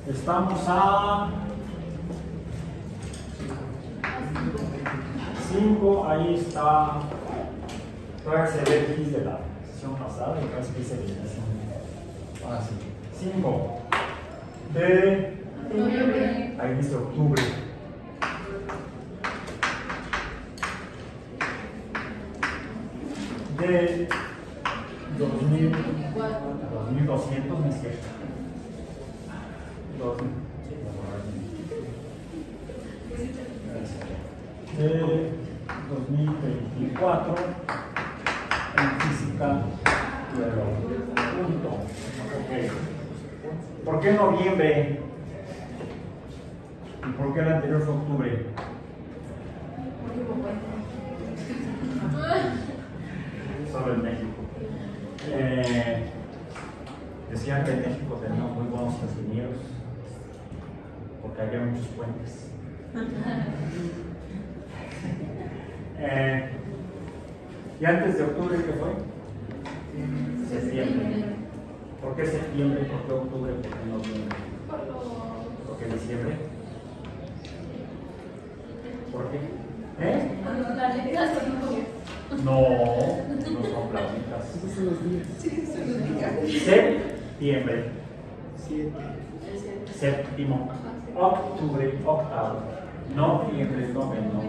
Estamos a 5, ahí está. Todavía se ve el quiz de la sesión pasada y casi que se ve así. Ahora sí. 5 de noviembre. Ahí dice octubre. De 2200, no es cierto. 2024 en física y punto. Okay. ¿Por qué noviembre? ¿Y por qué el anterior fue octubre? Solo en México. Decían que en México teníamos muy buenos ingenieros porque había muchos puentes. ¿Y antes de octubre qué fue? Septiembre. ¿Por qué septiembre? ¿Por qué octubre? ¿Por qué noviembre? ¿Por qué diciembre? ¿Por qué? No, no son platitas. Septiembre. Séptimo. Octubre, octavo. Noviembre, noveno.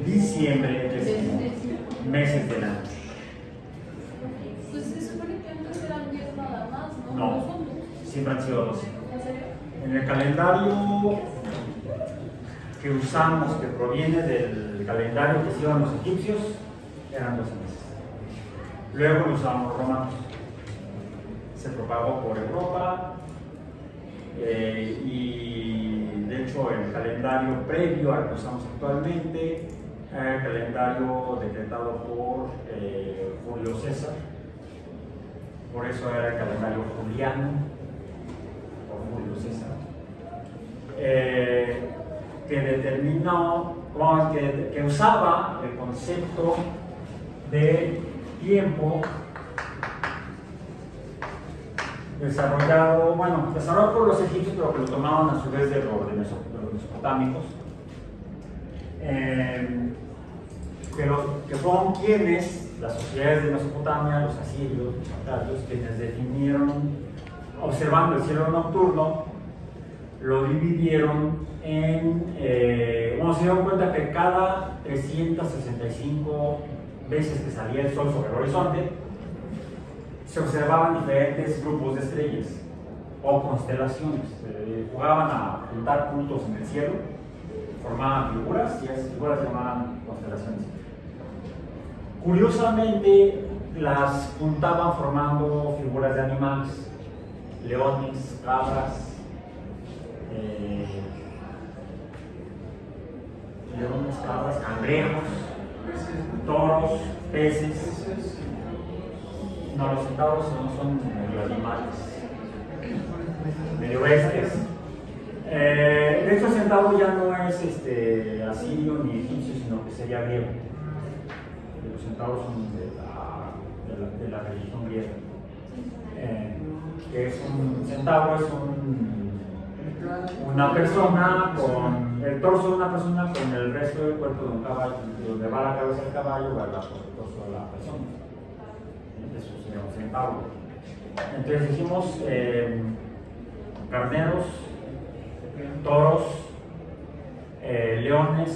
Diciembre, décimo. Meses del año. Pues se supone que antes eran 10 nada más, ¿no? No, siempre han sido 12. En el calendario que usamos, que proviene del calendario que hicieron los egipcios, eran 12 meses. Luego lo usaban los romanos. Se propagó por Europa y de hecho el calendario previo al que usamos actualmente era el calendario decretado por Julio César. Por eso era el calendario juliano, por Julio César, que determinó, que usaba el concepto de tiempo desarrollado por los egipcios, pero que lo tomaban a su vez de los mesopotámicos, que fueron quienes, las sociedades de Mesopotamia, los asirios, los acadios, quienes definieron, observando el cielo nocturno, lo dividieron en, se dieron cuenta que cada 365 veces que salía el sol sobre el horizonte, se observaban diferentes grupos de estrellas o constelaciones. Jugaban a juntar puntos en el cielo, formaban figuras y esas figuras se llamaban constelaciones. Curiosamente, las juntaban formando figuras de animales, leones, cabras, cangrejos, toros, peces. No, los centauros no son medio animales, medio bestias. De hecho, el centauro ya no es asirio ni egipcio, sino que sería griego. Los centauros son de la religión griega. Que es un centauro, es una persona con el torso de una persona con el resto del cuerpo de un caballo. Donde va la cabeza del caballo, va el torso de la persona. Eso sería un centauro. Entonces dijimos carneros, toros, leones,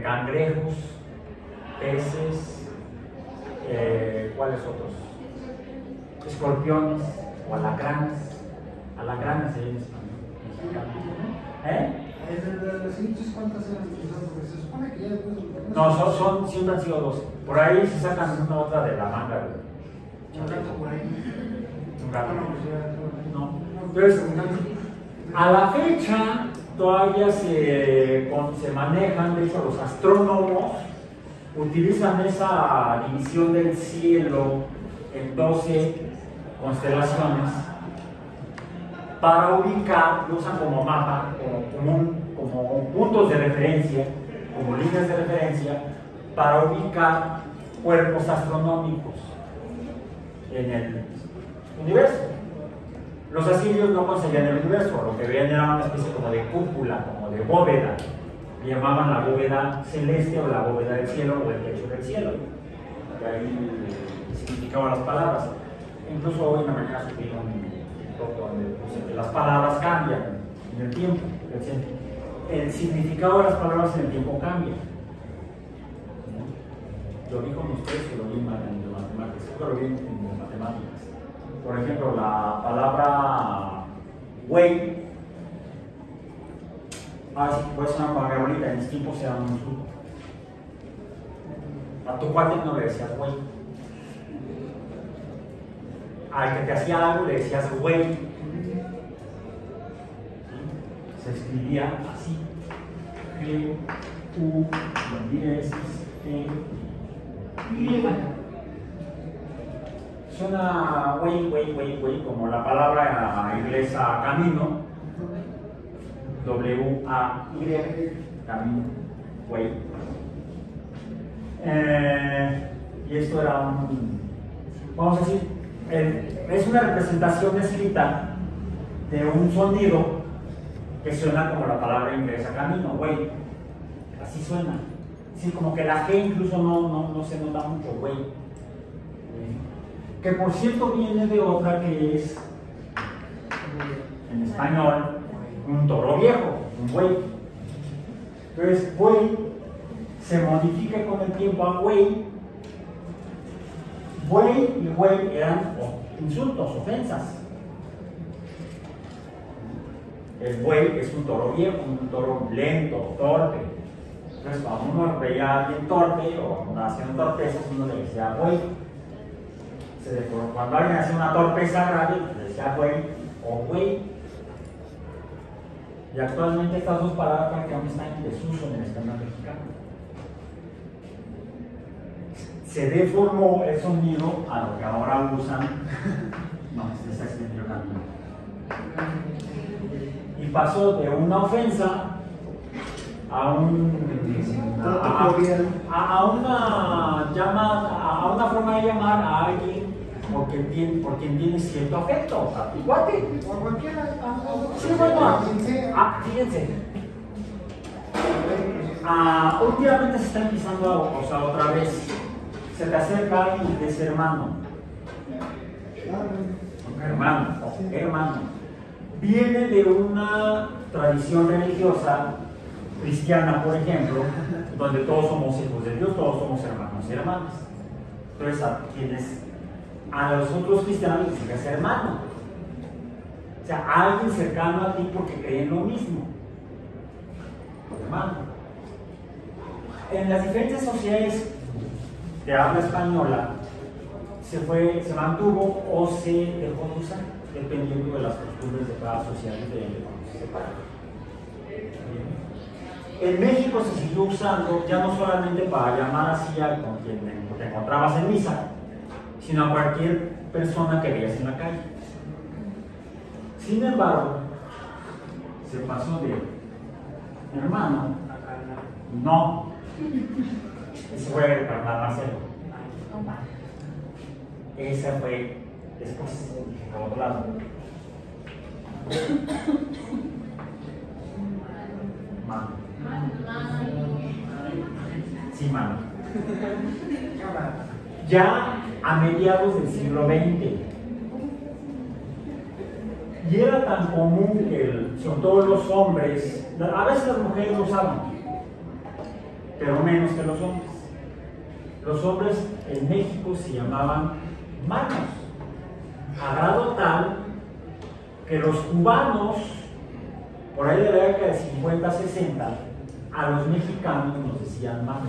cangrejos, peces, ¿cuáles otros? Escorpiones o alacranes. Alacranes en español. ¿Los egipcios cuántas eran? Porque se supone que ya después... No, siempre han sido 12. Por ahí se sacan una otra de la manga. Un gato por ahí. Un gato. No. Entonces, a la fecha todavía se manejan, de hecho los astrónomos utilizan esa división del cielo en 12 constelaciones para ubicar, lo usan como mapa, como puntos de referencia, como líneas de referencia, para ubicar cuerpos astronómicos en el universo. Los asirios no concebían el universo, lo que veían era una especie como de cúpula, como de bóveda. Le llamaban la bóveda celeste o la bóveda del cielo o el techo del cielo. De ahí significaban las palabras. Incluso hoy en la mañana subí un TikTok donde puse que las palabras cambian en el tiempo. El significado de las palabras en el tiempo cambia. Lo vi con ustedes, lo vi en matemáticas, lo vi en matemáticas. Por ejemplo, la palabra güey, puede ser una palabra bonita, en mis tiempos se llama un insulto. A tu cuate no le decías güey. Al que te hacía algo le decías güey. Se escribía así: G, U, S, E, Y. Suena güey, como la palabra inglesa camino, W-A-Y, camino, güey. Y esto era vamos a decir, es una representación escrita de un sonido que suena como la palabra inglesa camino, güey. Así suena. Sí, como que la G incluso no se nota mucho, güey. Que por cierto viene de otra que es, en español, un toro viejo, un buey. Entonces, buey se modifica con el tiempo a güey. Buey y güey eran insultos, ofensas. El buey es un toro viejo, un toro lento, torpe. Entonces, cuando uno veía a alguien torpe o haciendo torpezas, uno le decía güey. Cuando alguien hacía una torpeza grave, le decía güey o güey. Y actualmente estas dos palabras prácticamente están en desuso en el español mexicano. Se deformó el sonido a lo que ahora usan. No, se está extendiendo camino. Y pasó de una ofensa a una forma de llamar a alguien por quien tiene cierto afecto, a tu cuate. O cualquiera. Sí, bueno, fíjense. Últimamente se está empezando a usar otra vez. Se te acerca alguien y te dice hermano. Hermano. Viene de una tradición religiosa cristiana, por ejemplo, donde todos somos hijos de Dios, todos somos hermanos y hermanas. Entonces, a los otros cristianos les dices hermano. O sea, a alguien cercano a ti porque creen lo mismo. Hermano. En las diferentes sociedades de habla española se mantuvo o se dejó de usar, dependiendo de las costumbres de cada sociedad y de cuando se separa. En México se siguió usando ya no solamente para llamar así a con quien te encontrabas en misa, sino a cualquier persona que veías en la calle. Sin embargo, se pasó de hermano, no, ese fue el carnal Marcelo. Esa fue después, por otro lado. Mano. Sí, mano. Ya a mediados del siglo XX. Y era tan común que, sobre todo los hombres, a veces las mujeres lo usaban, pero menos que los hombres. Los hombres en México se llamaban manos, a grado tal que los cubanos, por ahí de la década de 50, 60, a los mexicanos nos decían manos.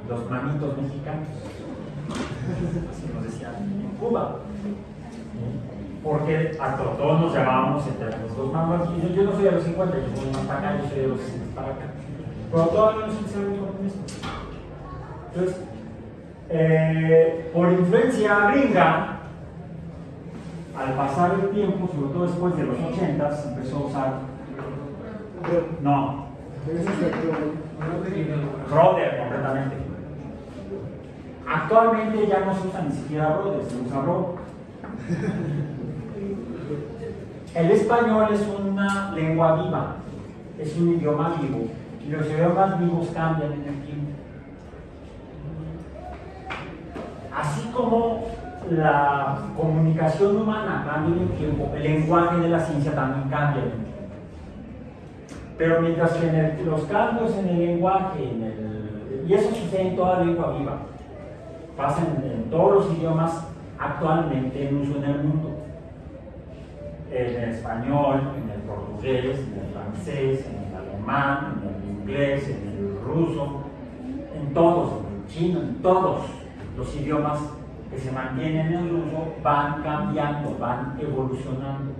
Los manitos mexicanos. Así nos decían en Cuba. Porque a todos nos llamábamos entre los dos manos. Y yo no soy de los 50, yo soy más para acá, yo soy de los 60 para acá. Pero todavía no se sabe con esto. Entonces, por influencia gringa, al pasar el tiempo, sobre todo después de los 80s, empezó a usar. No. Brother, completamente. Actualmente ya no se usa ni siquiera brother, se usa bro. El español es una lengua viva, es un idioma vivo, y los idiomas vivos cambian en el tiempo. Así como la comunicación humana cambia en el tiempo, el lenguaje de la ciencia también cambia en el tiempo. Pero mientras que los cambios en el lenguaje, y eso sucede en toda lengua viva, pasan en todos los idiomas actualmente en uso en el mundo. En el español, en el portugués, en el francés, en el alemán, en el inglés, en el ruso, en todos, en el chino, en todos los idiomas que se mantienen en uso van cambiando, van evolucionando.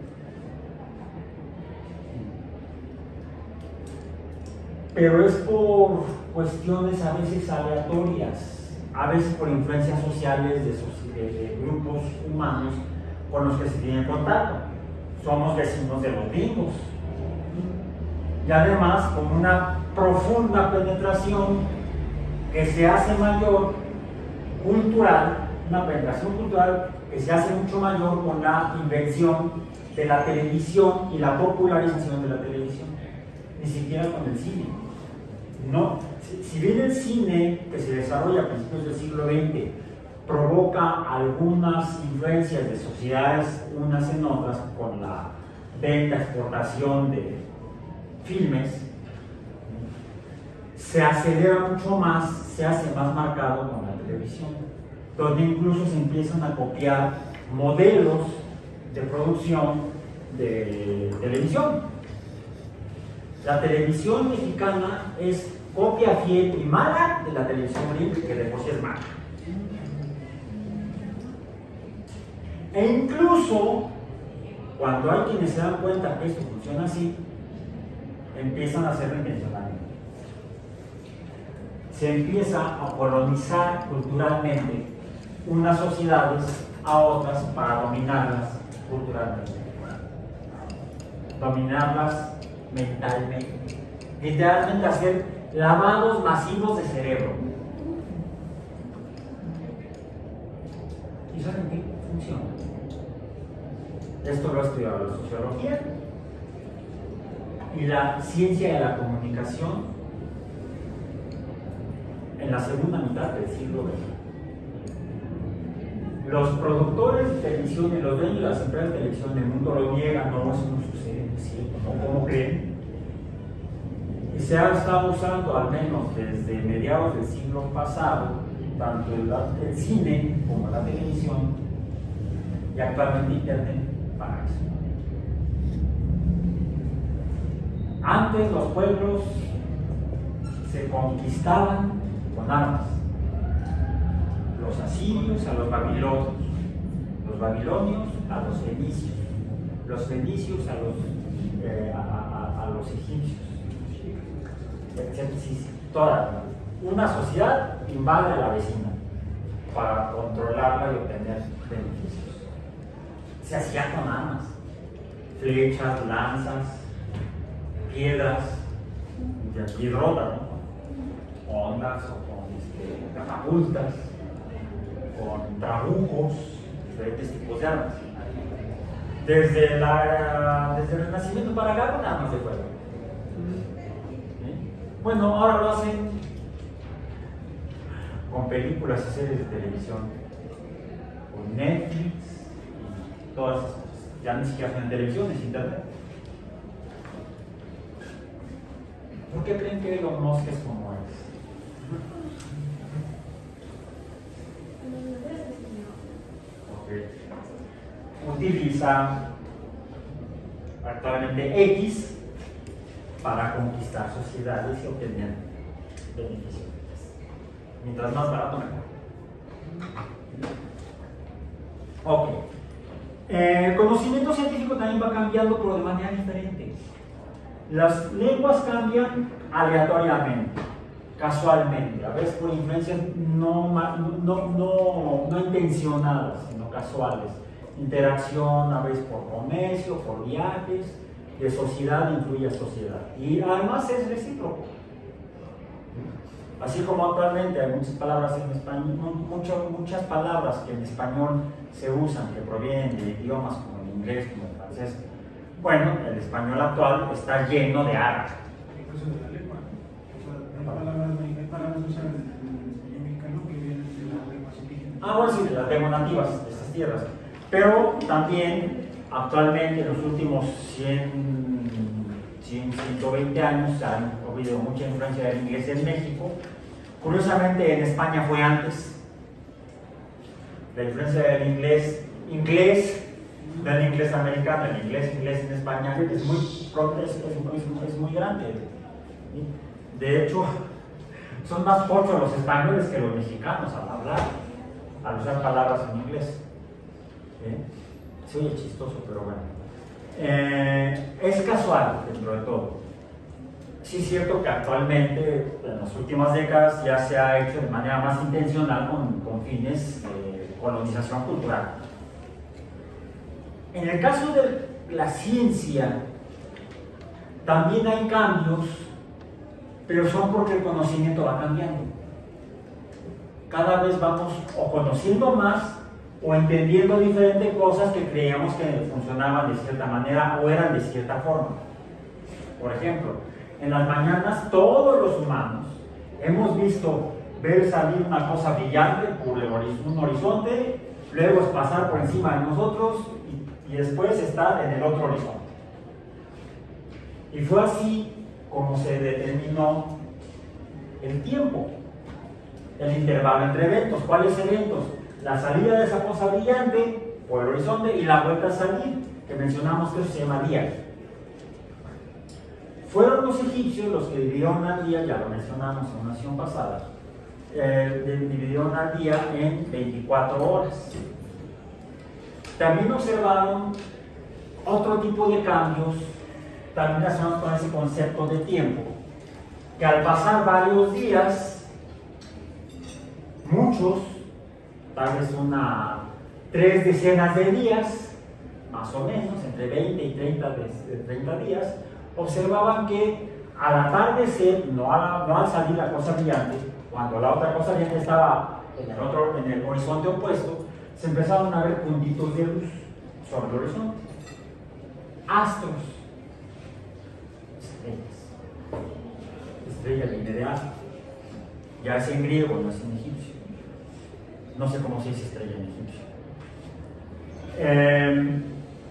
Pero es por cuestiones a veces aleatorias, a veces por influencias sociales de grupos humanos con los que se tiene contacto. Somos vecinos de los gringos. Y además con una profunda penetración que se hace mayor cultural, una penetración cultural que se hace mucho mayor con la invención de la televisión y la popularización de la televisión, ni siquiera con el cine. No, si bien el cine que se desarrolla a principios del siglo XX provoca algunas influencias de sociedades unas en otras con la venta, exportación de filmes, se acelera mucho más, se hace más marcado con la televisión, donde incluso se empiezan a copiar modelos de producción de televisión. La televisión mexicana es copia fiel y mala de la televisión gringa, que de por sí es mala. E incluso cuando hay quienes se dan cuenta que esto funciona así, empiezan a hacerlo intencionalmente. Se empieza a colonizar culturalmente unas sociedades a otras para dominarlas culturalmente, dominarlas mentalmente, literalmente hacer lavados masivos de cerebro. ¿Y saben qué? Funciona. Esto lo ha estudiado la sociología y la ciencia de la comunicación en la segunda mitad del siglo XX. Los productores de televisión y los dueños de las empresas de televisión del mundo lo niegan, no, eso no sucede, es cierto, ¿no? ¿Cómo creen? Y se ha estado usando, al menos desde mediados del siglo pasado, tanto el cine como la televisión y actualmente Internet para eso. Antes los pueblos se conquistaban con armas. Los asirios a los babilonios a los fenicios a los egipcios. Toda una sociedad invade a la vecina para controlarla y obtener beneficios. Se hacía con armas, flechas, lanzas, piedras, piedrotas, ¿no? Ondas o con catapultas, con trabucos, diferentes tipos de armas. Desde el Renacimiento para acá con armas de fuego. Bueno, ahora lo hacen con películas y series de televisión, con Netflix y todas esas cosas. Ya ni siquiera son en televisión, es internet. ¿Por qué creen que Elon Musk es como es? Utiliza actualmente X para conquistar sociedades y obtener beneficios. Mientras más barato, mejor. Ok. El conocimiento científico también va cambiando, pero de manera diferente. Las lenguas cambian aleatoriamente, casualmente, a veces por influencias no intencionadas, sino casuales. Interacción, a veces por comercio, por viajes, de sociedad influye a sociedad. Y además es recíproco. Así como actualmente hay muchas palabras en español, muchas palabras que en español se usan, que provienen de idiomas como el inglés, como el francés. Bueno, el español actual está lleno de árabe. Incluso de la lengua. Hay palabras usadas en el español mexicano que vienen de las lenguas indígenas. Bueno, sí, de las lenguas nativas de esas tierras. Pero también, actualmente, en los últimos 120 años, ha habido mucha influencia del inglés en México. Curiosamente, en España fue antes. La influencia del inglés del inglés americano, el inglés en España es muy grande. De hecho, son más pochos los españoles que los mexicanos al hablar, al usar palabras en inglés. Se oye chistoso, pero bueno. Es casual dentro de todo. Sí es cierto que actualmente, en las últimas décadas, ya se ha hecho de manera más intencional con fines de colonización cultural. En el caso de la ciencia, también hay cambios, pero son porque el conocimiento va cambiando. Cada vez vamos o conociendo más o entendiendo diferentes cosas que creíamos que funcionaban de cierta manera o eran de cierta forma. Por ejemplo, en las mañanas todos los humanos hemos visto ver salir una cosa brillante por un horizonte, luego pasar por encima de nosotros y después estar en el otro horizonte. Y fue así como se determinó el tiempo, el intervalo entre eventos. ¿Cuáles eventos? La salida de esa cosa brillante por el horizonte y la vuelta a salir, que mencionamos que eso se llama día. Fueron los egipcios los que dividieron al día, ya lo mencionamos en una sesión pasada, dividieron al día en 24 horas. También observaron otro tipo de cambios, también relacionados con ese concepto de tiempo, que al pasar varios días, muchos, tal vez 3 decenas de días, más o menos, entre 20 y 30 días, observaban que al atardecer, no al salir la cosa brillante, cuando la otra cosa brillante estaba en el horizonte opuesto, se empezaron a ver puntitos de luz sobre el horizonte. Astros, estrellas. Estrella viene de astro. Ya es en griego, no es en egipcio. No sé cómo se dice estrella en egipcio.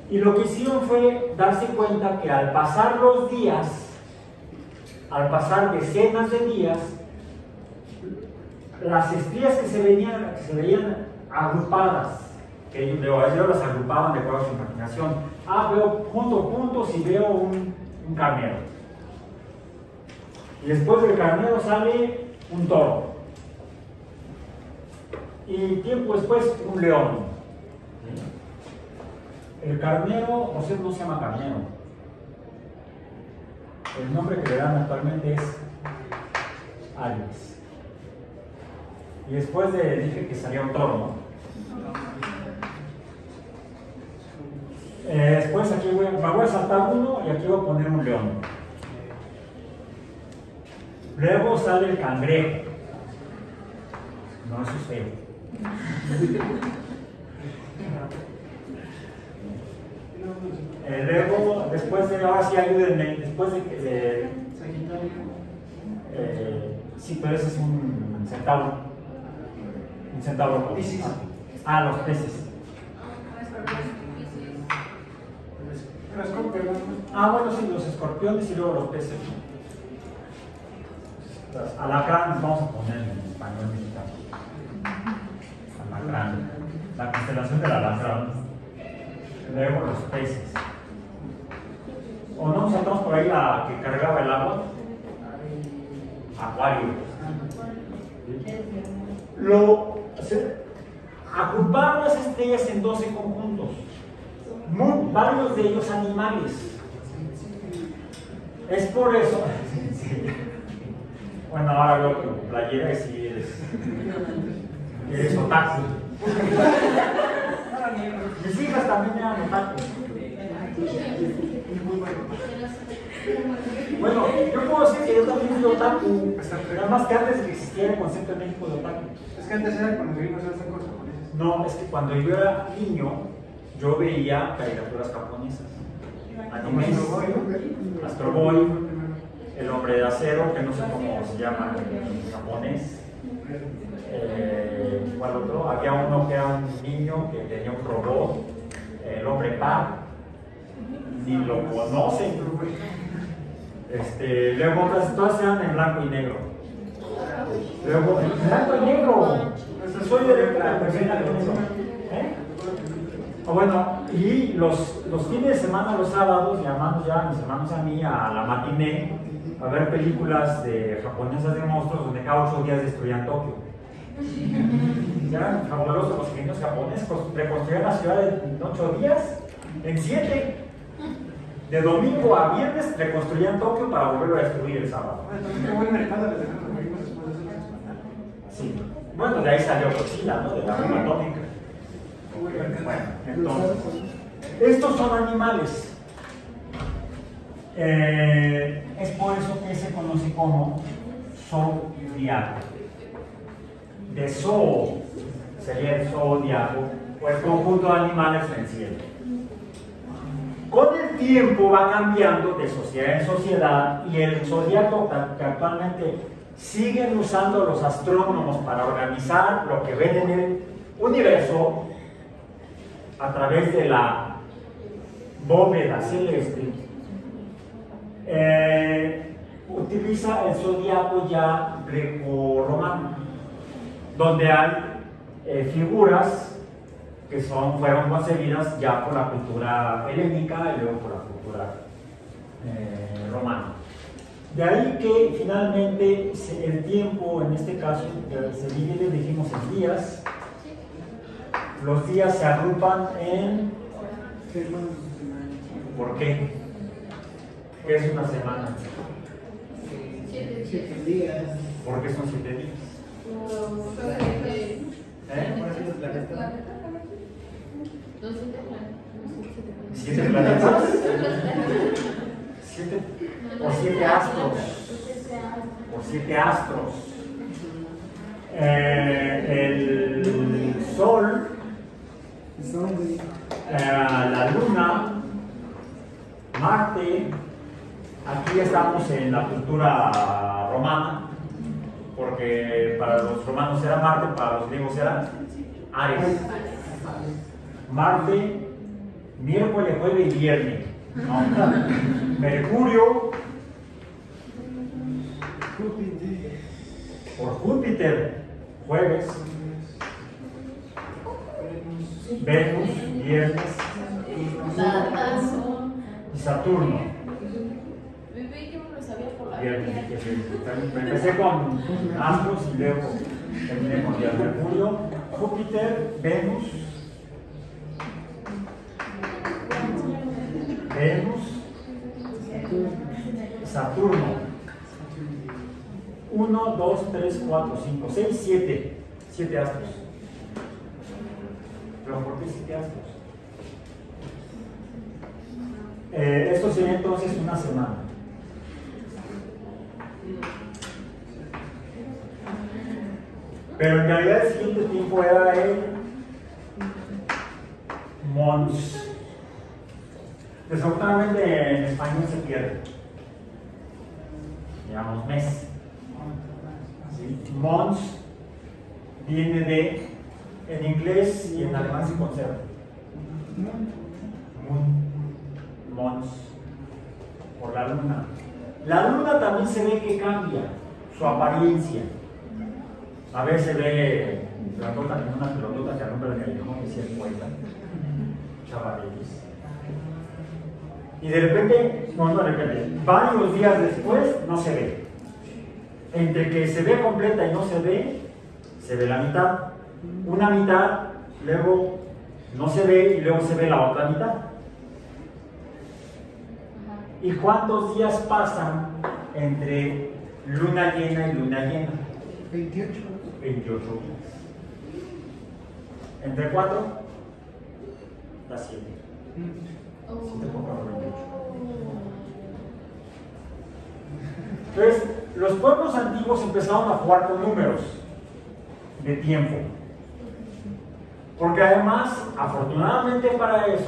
Y lo que hicieron fue darse cuenta que al pasar los días, al pasar decenas de días, las estrellas que se veían agrupadas, que ellos las agrupaban de acuerdo a su imaginación. Veo puntos y veo un carnero. Y después del carnero sale un toro. Y tiempo después un león. El carnero, no se llama carnero. El nombre que le dan actualmente es Aries. Y después dije que salía un toro, ¿no? Después aquí me voy a saltar uno y aquí voy a poner un león. Luego sale el cangrejo. No, eso es feo. Luego, después de, ahora sí ayúdenme, después de que sí, pero ese es un centauro. Un centauro. Los peces. Bueno, sí, los escorpiones y luego los peces. Alacrán, vamos a poner en español mexicano. Alacrán. La constelación del alacrán. Luego los peces. O no saltamos por ahí la que cargaba el agua. Acuario. Agruparon las estrellas en 12 conjuntos. Varios de ellos animales. Es por eso. Bueno, ahora veo que tu playera es si eres otaku. Mis hijas también eran otaku. Bueno, yo puedo decir que yo también fui otaku, nada más que antes de que existiera el concepto en México de otaku. Es que antes era cuando vimos esas cosas japonesas. No, es que cuando yo era niño, yo veía caricaturas japonesas, animes, Astro Boy, El Hombre de Acero, que no sé cómo se llama en japonés. ¿Cuál otro? Había uno que era un niño que tenía un robot, El Hombre Par, ni lo conocen. Luego otras, todas eran en blanco y negro. Luego, en blanco y negro. Soy de la persona de eso. Bueno, y los fines de semana, los sábados, llamamos ya a mis hermanos y a mí a la matiné a ver películas japonesas de monstruos donde cada 8 días destruían Tokio. Eran fabulosos los genios japoneses, reconstruían la ciudad en 8 días, en 7. De domingo a viernes reconstruían Tokio para volverlo a destruir el sábado. Qué buen mercado les dejaron los vimos después de eso. Sí. Bueno, de ahí salió Godzilla, ¿no? De la bomba atómica. Bueno, entonces, estos son animales. Es por eso que se conoce como zodiaco. De zoo sería el zodiaco, o el conjunto de animales en cielo. Con el tiempo va cambiando de sociedad en sociedad y el zodiaco que actualmente siguen usando los astrónomos para organizar lo que ven en el universo a través de la bóveda celeste, utiliza el zodiaco ya greco-romano, donde hay figuras que fueron concebidas ya por la cultura helénica y luego por la cultura romana. De ahí que finalmente el tiempo, en este caso, se divide, dijimos, en días. Los días se agrupan en... ¿Por qué? ¿Qué es una semana? 7 días. ¿Por qué son 7 días? ¿7 planetas? 7 o 7 astros. O 7 astros. El Sol, la Luna, Marte. Aquí estamos en la cultura romana, porque para los romanos era Marte, para los griegos era Ares. Marte, miércoles, jueves y viernes. ¿No? Mercurio, por Júpiter, jueves. Venus, viernes. Y Saturno. Empecé con astros y luego terminé con días. Mercurio, Júpiter, Venus, Saturno. 1, 2, 3, 4, 5, 6, 7. 7 astros. ¿Pero por qué 7 astros? Esto sería entonces una semana. Pero en realidad el siguiente tiempo era el mons. Desafortunadamente en español se pierde. Digamos mes. ¿Sí? Mons viene de, en inglés y en alemán se conserva. Mons. Por la luna. La luna también se ve que cambia su apariencia. A veces se ve pelotota en una pelotota que alumbra en el callejón, decía el poeta Chavarelis. Y de repente, varios días después no se ve. Entre que se ve completa y no se ve la mitad. Una mitad, luego no se ve y luego se ve la otra mitad. ¿Y cuántos días pasan entre luna llena y luna llena? 28. 28 días. ¿Entre 4? Da 7. 7 por 4, 28. Entonces, los pueblos antiguos empezaron a jugar con números de tiempo. Porque además, afortunadamente para ellos,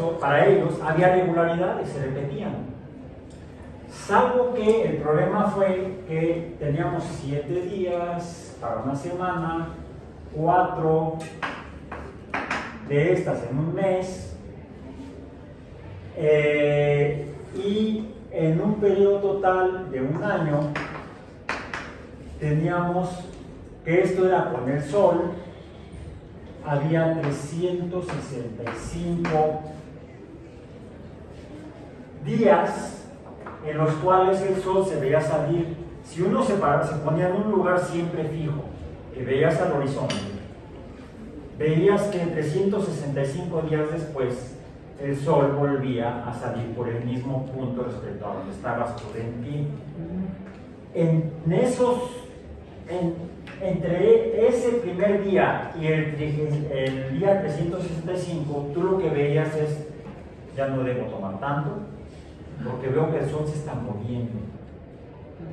había regularidades, se repetían. Salvo que el problema fue que teníamos 7 días para una semana, 4 de estas en un mes, y en un periodo total de un año teníamos que esto era con el sol, había 365 días en los cuales el sol se veía salir. Si uno se ponía en un lugar siempre fijo, que veías al horizonte, veías que 365 días después el sol volvía a salir por el mismo punto respecto a donde estabas tú en pie. Entre ese primer día y el día 365, tú lo que veías es, ya no debo tomar tanto, porque veo que el sol se está moviendo.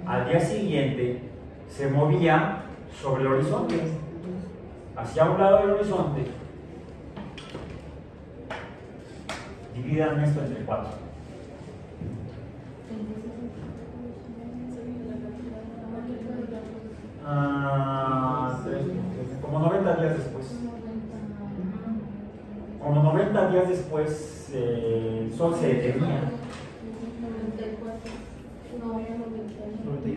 Al día siguiente se movía sobre el horizonte, hacia un lado del horizonte. Dividan esto entre 4. Como 90 días después. Como 90 días después, el sol se detenía.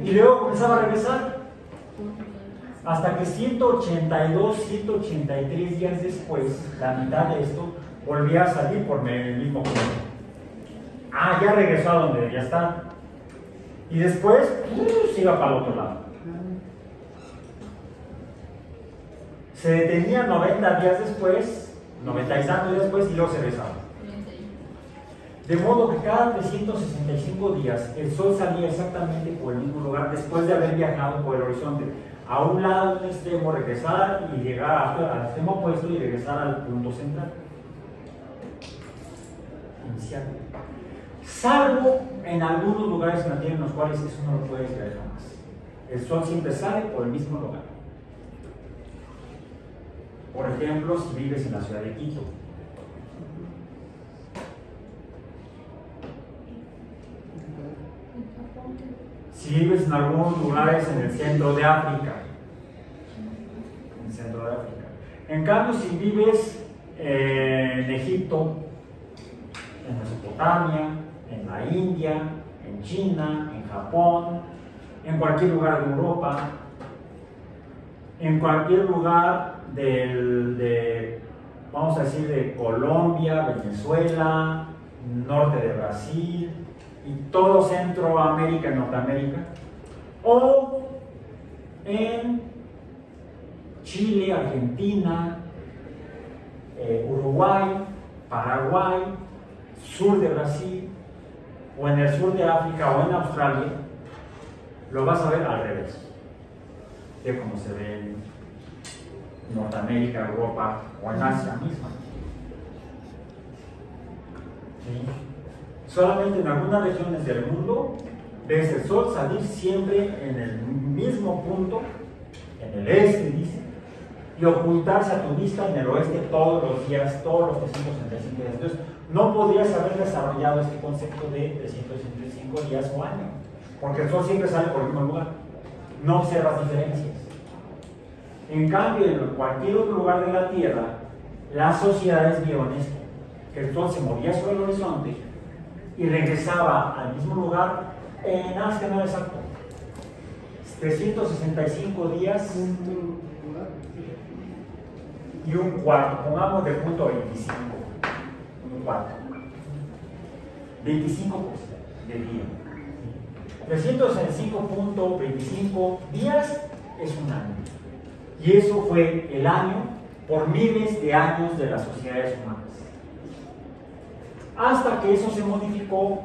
Y luego comenzaba a regresar. Hasta que 182, 183 días después, la mitad de esto, volvía a salir por el mismo punto. Ya regresó a donde debía estar. Y después, se iba para el otro lado. Se detenía 90 días después, 90 y tantos días después, y luego se regresaba. De modo que cada 365 días el sol salía exactamente por el mismo lugar después de haber viajado por el horizonte. A un lado, un extremo, regresar y llegar al extremo opuesto y regresar al punto central. Inicial. Salvo en algunos lugares en la Tierra en los cuales eso no lo puedes ver jamás. El sol siempre sale por el mismo lugar. Por ejemplo, si vives en la ciudad de Quito. Si vives en algunos lugares en el centro de África. En cambio, si vives en Egipto, en Mesopotamia, en la India, en China, en Japón, en cualquier lugar de Europa, en cualquier lugar vamos a decir, de Colombia, Venezuela, norte de Brasil y todo Centroamérica y Norteamérica, o en Chile, Argentina, Uruguay, Paraguay, sur de Brasil, o en el sur de África o en Australia, lo vas a ver al revés de como se ve en Norteamérica, Europa o en Asia misma. ¿Sí? Solamente en algunas regiones del mundo ves el sol salir siempre en el mismo punto, en el este, dice, y ocultarse a tu vista en el oeste todos los días, todos los 365 días. Entonces, no podrías haber desarrollado este concepto de 365 días o año, porque el sol siempre sale por el mismo lugar. No observas diferencias. En cambio, en cualquier otro lugar de la Tierra, las sociedades vieron esto, que el sol se movía sobre el horizonte y regresaba al mismo lugar en nada que no exacto. 365 días y un cuarto, pongamos de punto 25, un cuarto, 25 de día. 365.25 días es un año. Y eso fue el año por miles de años de las sociedades humanas. Hasta que eso se modificó,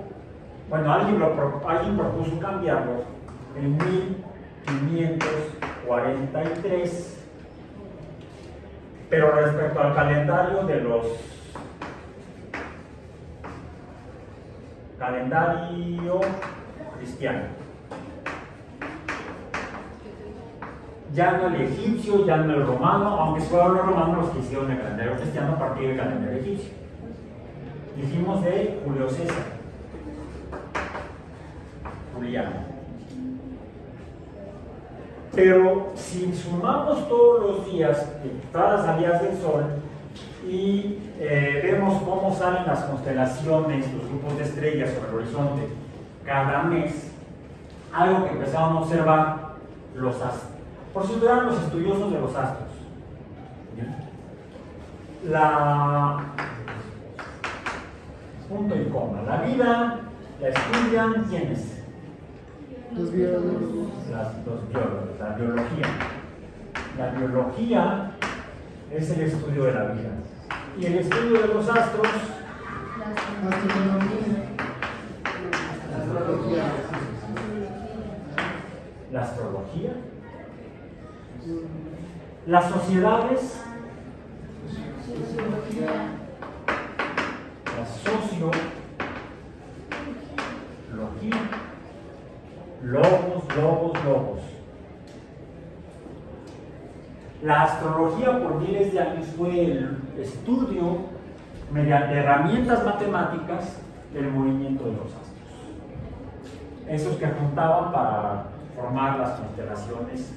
bueno, alguien propuso cambiarlo en 1543, pero respecto al calendario calendario cristiano. ya no el egipcio, ya no el romano, aunque fueron los romanos los que hicieron el calendario cristiano a partir del calendario egipcio. Dijimos de Julio César, Juliano. Pero si sumamos todos los días, todas las salidas del sol, y vemos cómo salen las constelaciones, los grupos de estrellas sobre el horizonte cada mes, algo que empezamos a observar los astros. Por si eran los estudiosos de los astros. La punto y coma. La vida la estudian ¿quiénes? Los biólogos. Los biólogos, la biología. La biología es el estudio de la vida. Y el estudio de los astros, la astrología, las sociedades, la sociología, logos. La astrología por miles de años fue el estudio mediante herramientas matemáticas del movimiento de los astros. Esos que juntaban para formar las constelaciones.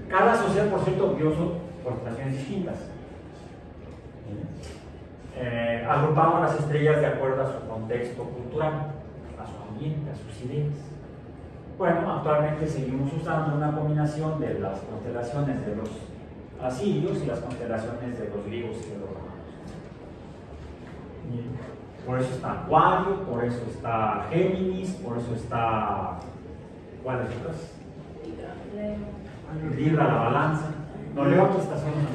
Cada sociedad, por cierto, vio constelaciones distintas. Agrupaban las estrellas de acuerdo a su contexto cultural, a su ambiente, a sus ideas. Bueno, actualmente seguimos usando una combinación de las constelaciones de los asirios y las constelaciones de los griegos y de los romanos. Por eso está Acuario, por eso está Géminis, por eso está... ¿cuáles otras? Libra, la balanza. No leo qué estaciones.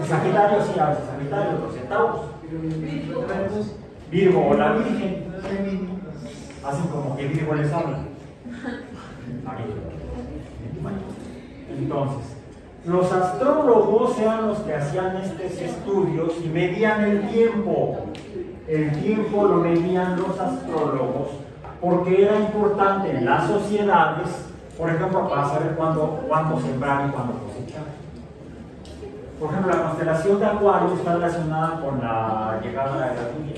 Sagitario, sí, a veces Sagitario, los centauros. Virgo o la Virgen. Hacen como que Virgo les habla. Entonces, los astrólogos eran los que hacían estos estudios y medían el tiempo. El tiempo lo medían los astrólogos porque era importante en las sociedades, por ejemplo, para saber cuándo sembrar y cuándo cosechar. Por ejemplo, la constelación de Acuario está relacionada con la llegada de la lluvia.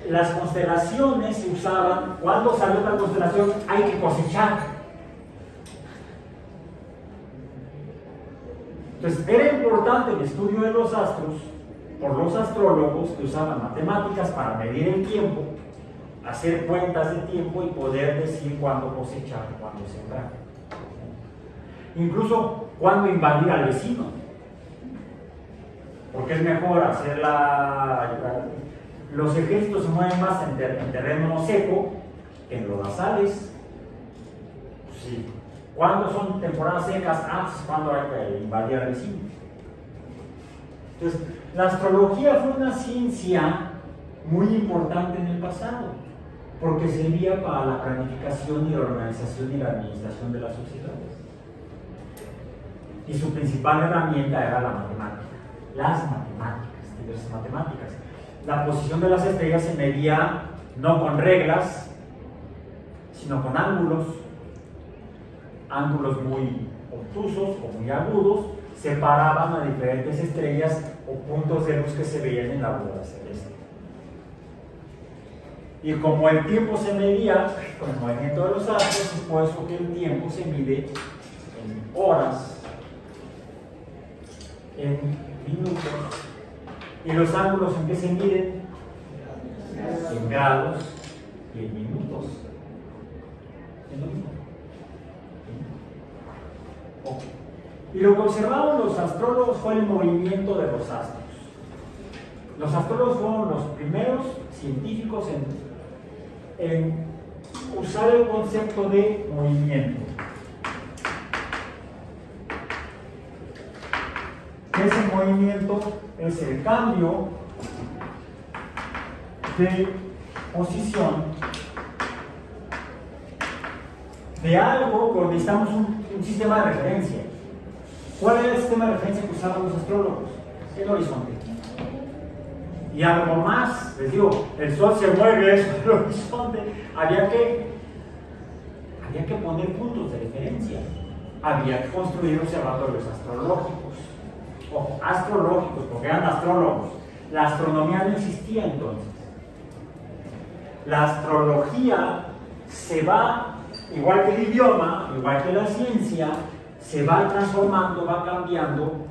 Las constelaciones se usaban, cuando salió la constelación hay que cosechar. Entonces era importante el estudio de los astros por los astrólogos que usaban matemáticas para medir el tiempo, hacer cuentas de tiempo y poder decir cuándo cosechar, cuándo sembrar. Incluso cuándo invadir al vecino. Porque es mejor hacer los ejércitos se mueven más en terreno seco que en lodazales. Sí. ¿Cuándo son temporadas secas? Pues cuando hay que invadir al vecino. Entonces, la astrología fue una ciencia muy importante en el pasado, porque servía para la planificación y la organización y la administración de las sociedades. Y su principal herramienta era la matemática, las matemáticas, diversas matemáticas. La posición de las estrellas se medía no con reglas, sino con ángulos muy obtusos o muy agudos, separaban a diferentes estrellas o puntos de luz que se veían en la aurora celeste. Y como el tiempo se medía con el movimiento de los astros, es por eso que el tiempo se mide en horas, en minutos. ¿Y los ángulos en qué se miden? En grados y en minutos. ¿Es lo mismo? Okay. Y lo que observaron los astrólogos fue el movimiento de los astros. Los astrólogos fueron los primeros científicos en usar el concepto de movimiento. Ese movimiento es el cambio de posición de algo, pero necesitamos un sistema de referencia. ¿Cuál era el sistema de referencia que usaban los astrólogos? El horizonte. Y algo más, les digo, el sol se mueve sobre el horizonte, había que poner puntos de referencia, había que construir observatorios astrológicos, o astrológicos, porque eran astrólogos. La astronomía no existía entonces. La astrología se va, igual que el idioma, igual que la ciencia, se va transformando, va cambiando,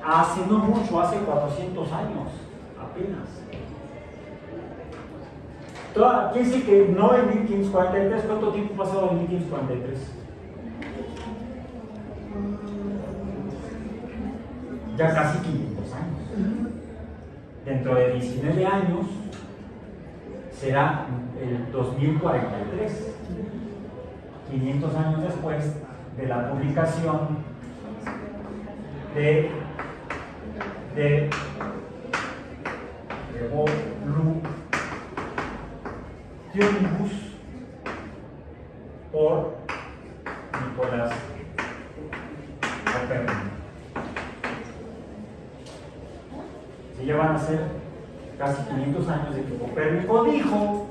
hace no mucho, hace 400 años, apenas. Quiere decir que no en 1543, ¿cuánto tiempo pasó en 1543? Ya casi 500 años. Dentro de 19 años será el 2043, 500 años después de la publicación de Evolutionibus por Nicolás Copérnico. Si ya van a ser casi 500 años de que Copérnico dijo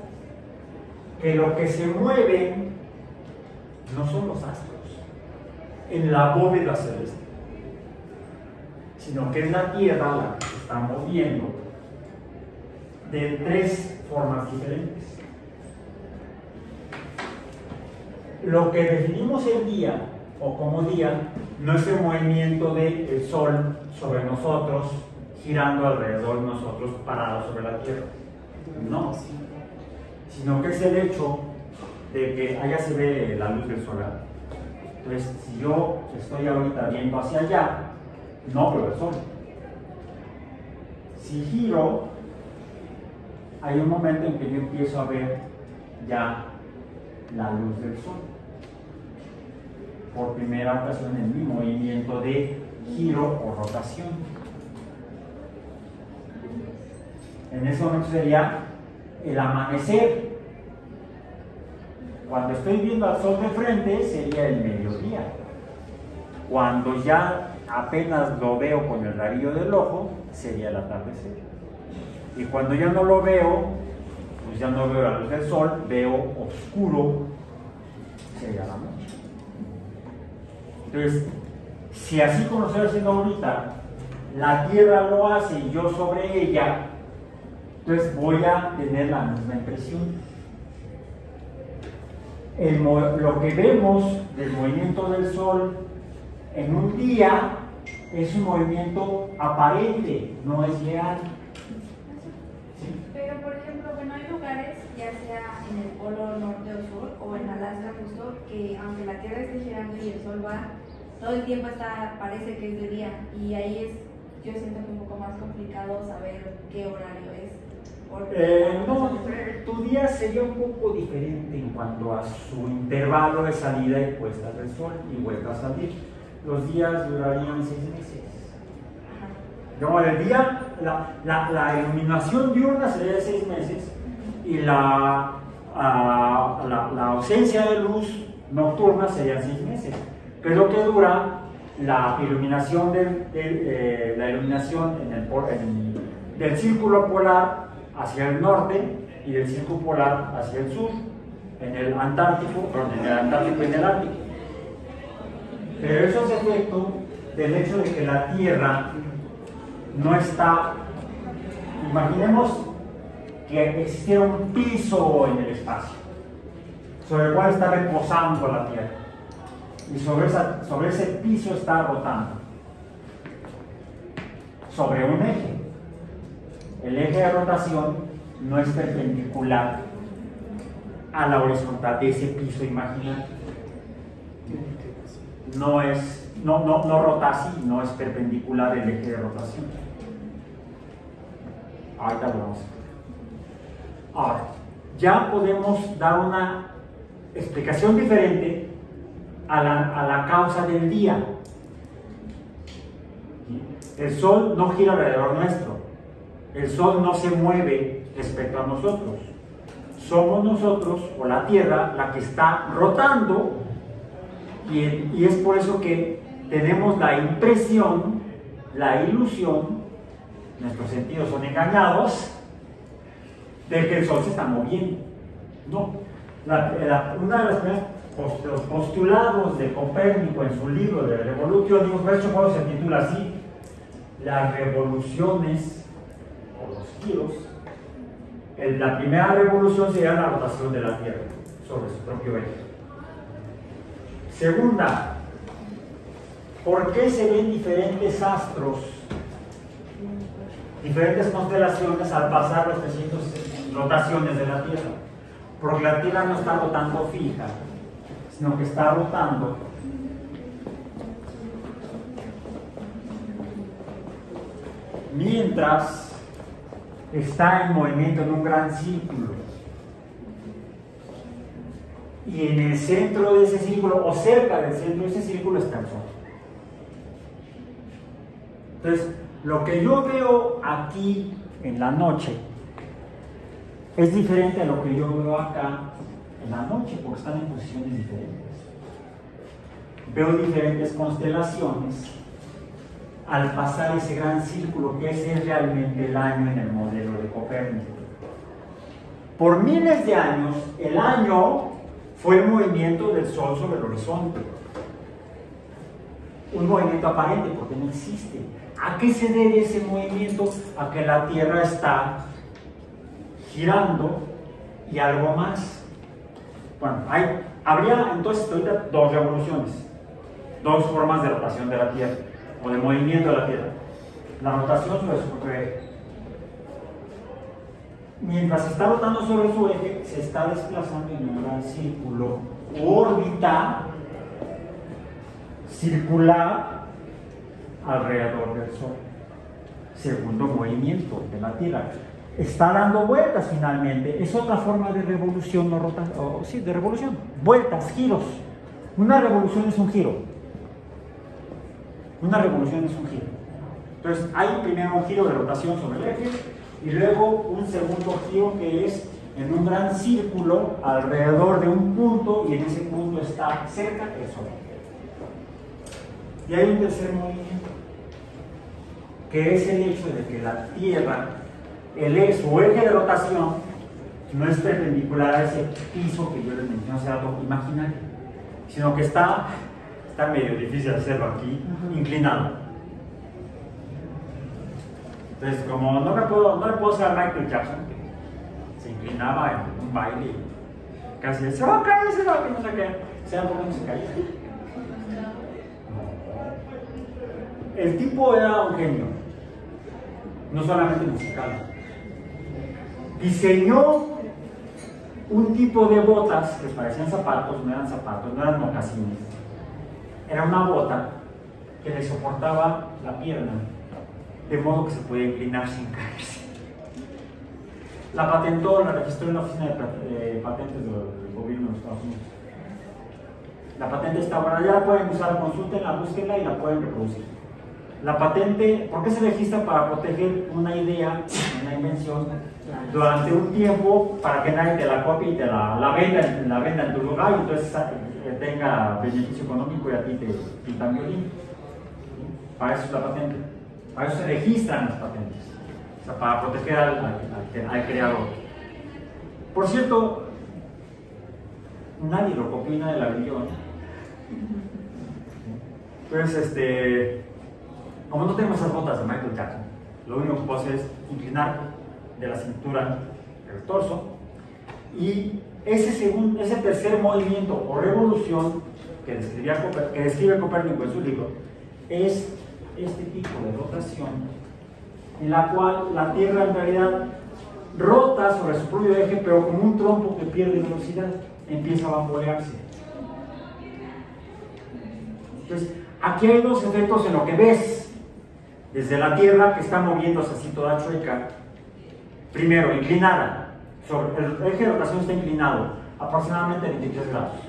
que lo que se mueve no son los astros en la bóveda celeste, sino que es la Tierra la que se está moviendo de tres formas diferentes. Lo que definimos el día o como día no es el movimiento del Sol sobre nosotros, girando alrededor de nosotros, parados sobre la Tierra, no, sino que es el hecho de que allá se ve la luz del solar. Entonces, si yo estoy ahorita viendo hacia allá, no veo el sol. Si giro, hay un momento en que yo empiezo a ver ya la luz del sol. Por primera ocasión en mi movimiento de giro o rotación. En ese momento sería el amanecer. Cuando estoy viendo al sol de frente sería el mediodía. Cuando ya apenas lo veo con el rabillo del ojo, sería el atardecer. Y cuando ya no lo veo, pues ya no veo la luz del sol, veo oscuro, sería la noche. Entonces, si así como lo estoy haciendo ahorita, la Tierra lo hace y yo sobre ella, entonces voy a tener la misma impresión. Lo que vemos del movimiento del Sol en un día es un movimiento aparente, no es real. ¿Sí? Pero, por ejemplo, bueno, hay lugares, ya sea en el polo norte o sur, o en Alaska justo, que aunque la Tierra esté girando y el Sol va, todo el tiempo parece que es de día, y ahí es, yo siento que un poco más complicado saber qué horario es. No, tu día sería un poco diferente en cuanto a su intervalo de salida y puesta del sol y vuelta a salir. Los días durarían 6 meses. No, el día, la iluminación diurna sería de 6 meses y la ausencia de luz nocturna serían 6 meses. Que es lo que dura la iluminación la iluminación del círculo polar hacia el norte y del círculo polar hacia el sur, en el Antártico y en el Ártico. Pero eso es efecto del hecho de que la Tierra no está, imaginemos que existiera un piso en el espacio, sobre el cual está reposando la Tierra, y sobre ese piso está rotando, sobre un eje. El eje de rotación no es perpendicular a la horizontal de ese piso imaginario. No rota así, no es perpendicular el eje de rotación. Ahorita lo vamos a ver. Ahora, ya podemos dar una explicación diferente a la causa del día. El Sol no gira alrededor nuestro. El Sol no se mueve respecto a nosotros. Somos nosotros o la Tierra la que está rotando y es por eso que tenemos la impresión, la ilusión nuestros sentidos son engañados de que el Sol se está moviendo. No. Una de las primeras los postulados de Copérnico en su libro de Revolution, por eso se titula así: las revoluciones o los giros. La primera revolución sería la rotación de la Tierra sobre su propio eje. Segunda, ¿por qué se ven diferentes astros, diferentes constelaciones al pasar los 300 rotaciones de la Tierra? Porque la Tierra no está rotando fija, sino que está rotando mientras está en movimiento en un gran círculo. Y en el centro de ese círculo, o cerca del centro de ese círculo, está el Sol. Entonces, lo que yo veo aquí en la noche es diferente a lo que yo veo acá en la noche, porque están en posiciones diferentes. Veo diferentes constelaciones al pasar ese gran círculo, que ese es realmente el año en el modelo de Copérnico. Por miles de años, el año fue el movimiento del Sol sobre el horizonte. Un movimiento aparente, porque no existe. ¿A qué se debe ese movimiento? A que la Tierra está girando y algo más. Bueno, habría entonces ahorita dos revoluciones, dos formas de rotación de la Tierra, o de movimiento de la Tierra. La rotación sobre su propio eje. Mientras está rotando sobre su eje, se está desplazando en un gran círculo, órbita circular alrededor del Sol. Segundo movimiento de la Tierra. Está dando vueltas finalmente. Es otra forma de revolución, no rotación, sí, de revolución. Vueltas, giros. Una revolución es un giro. Una revolución es un giro. Entonces, hay primero un giro de rotación sobre el eje y luego un segundo giro que es en un gran círculo alrededor de un punto, y en ese punto está cerca el Sol. Y hay un tercer movimiento, que es el hecho de que la Tierra, su eje de rotación, no es perpendicular a ese piso que yo les mencioné hace rato, imaginario, sino que está medio difícil hacerlo aquí, inclinado. Entonces, como no le puedo hacer a Michael Jackson, que se inclinaba en un baile y casi decía, se va a caer, no sé qué, ¿saben por qué no se caía? El tipo era un genio, no solamente musical. Diseñó un tipo de botas que parecían zapatos, no eran mocasines. Era una bota que le soportaba la pierna, de modo que se podía inclinar sin caerse. La patentó, la registró en la oficina de patentes del gobierno de Estados Unidos. La patente está buena, ya la pueden usar, consúltenla, búsquenla y la pueden reproducir. La patente, ¿por qué se registra? Para proteger una idea, una invención, durante un tiempo, para que nadie te la copie y te la venda en tu lugar, y entonces tenga beneficio económico y a ti te pintan violín. Para eso es la patente. Para eso se registran las patentes. O sea, para proteger al creador. Por cierto, nadie lo copió y nadie la vendió, ¿no? Entonces, como no tenemos esas botas de Michael Jackson, lo único que puedo hacer es inclinar de la cintura el torso, y ese tercer movimiento o revolución que describe Copérnico en su libro es este tipo de rotación en la cual la Tierra en realidad rota sobre su propio eje, pero como un trompo que pierde velocidad, empieza a bambolearse. Entonces, aquí hay dos efectos en lo que ves. Desde la Tierra, que está moviéndose así toda chueca, primero, inclinada, el eje de rotación está inclinado, aproximadamente 23 grados.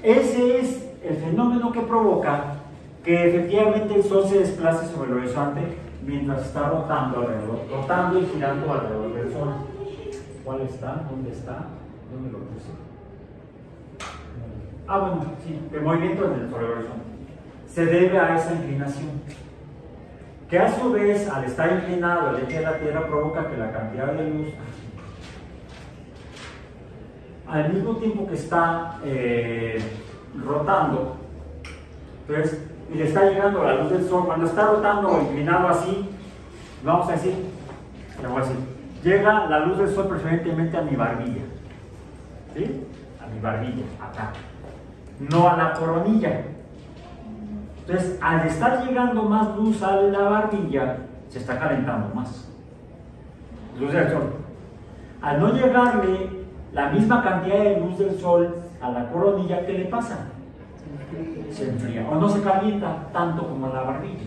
Ese es el fenómeno que provoca que efectivamente el Sol se desplace sobre el horizonte mientras está rotando y girando alrededor del Sol. ¿Cuál está? ¿Dónde está? ¿Dónde lo puse? Bueno, sí, el movimiento sobre el horizonte se debe a esa inclinación. que a su vez, al estar inclinado el eje de la Tierra, provoca que la cantidad de luz, al mismo tiempo que está rotando, entonces, y le está llegando la luz del sol, cuando está rotando o inclinado así, vamos a decir, le voy a decir, llega la luz del sol preferentemente a mi barbilla, ¿sí? A mi barbilla, acá, no a la coronilla. Entonces, al estar llegando más luz a la barbilla, se está calentando más. Luz del sol. Al no llegarle la misma cantidad de luz del sol a la coronilla, ¿qué le pasa? Se enfría, o no se calienta tanto como la barbilla.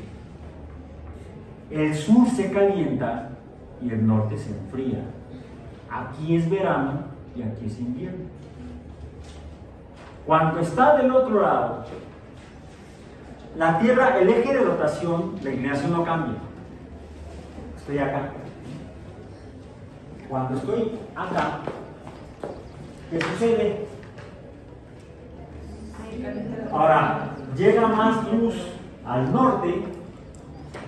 El sur se calienta y el norte se enfría. Aquí es verano y aquí es invierno. Cuando está del otro lado, la Tierra, el eje de rotación, la inclinación no cambia. Estoy acá. Cuando estoy acá, ¿qué sucede? Ahora, llega más luz al norte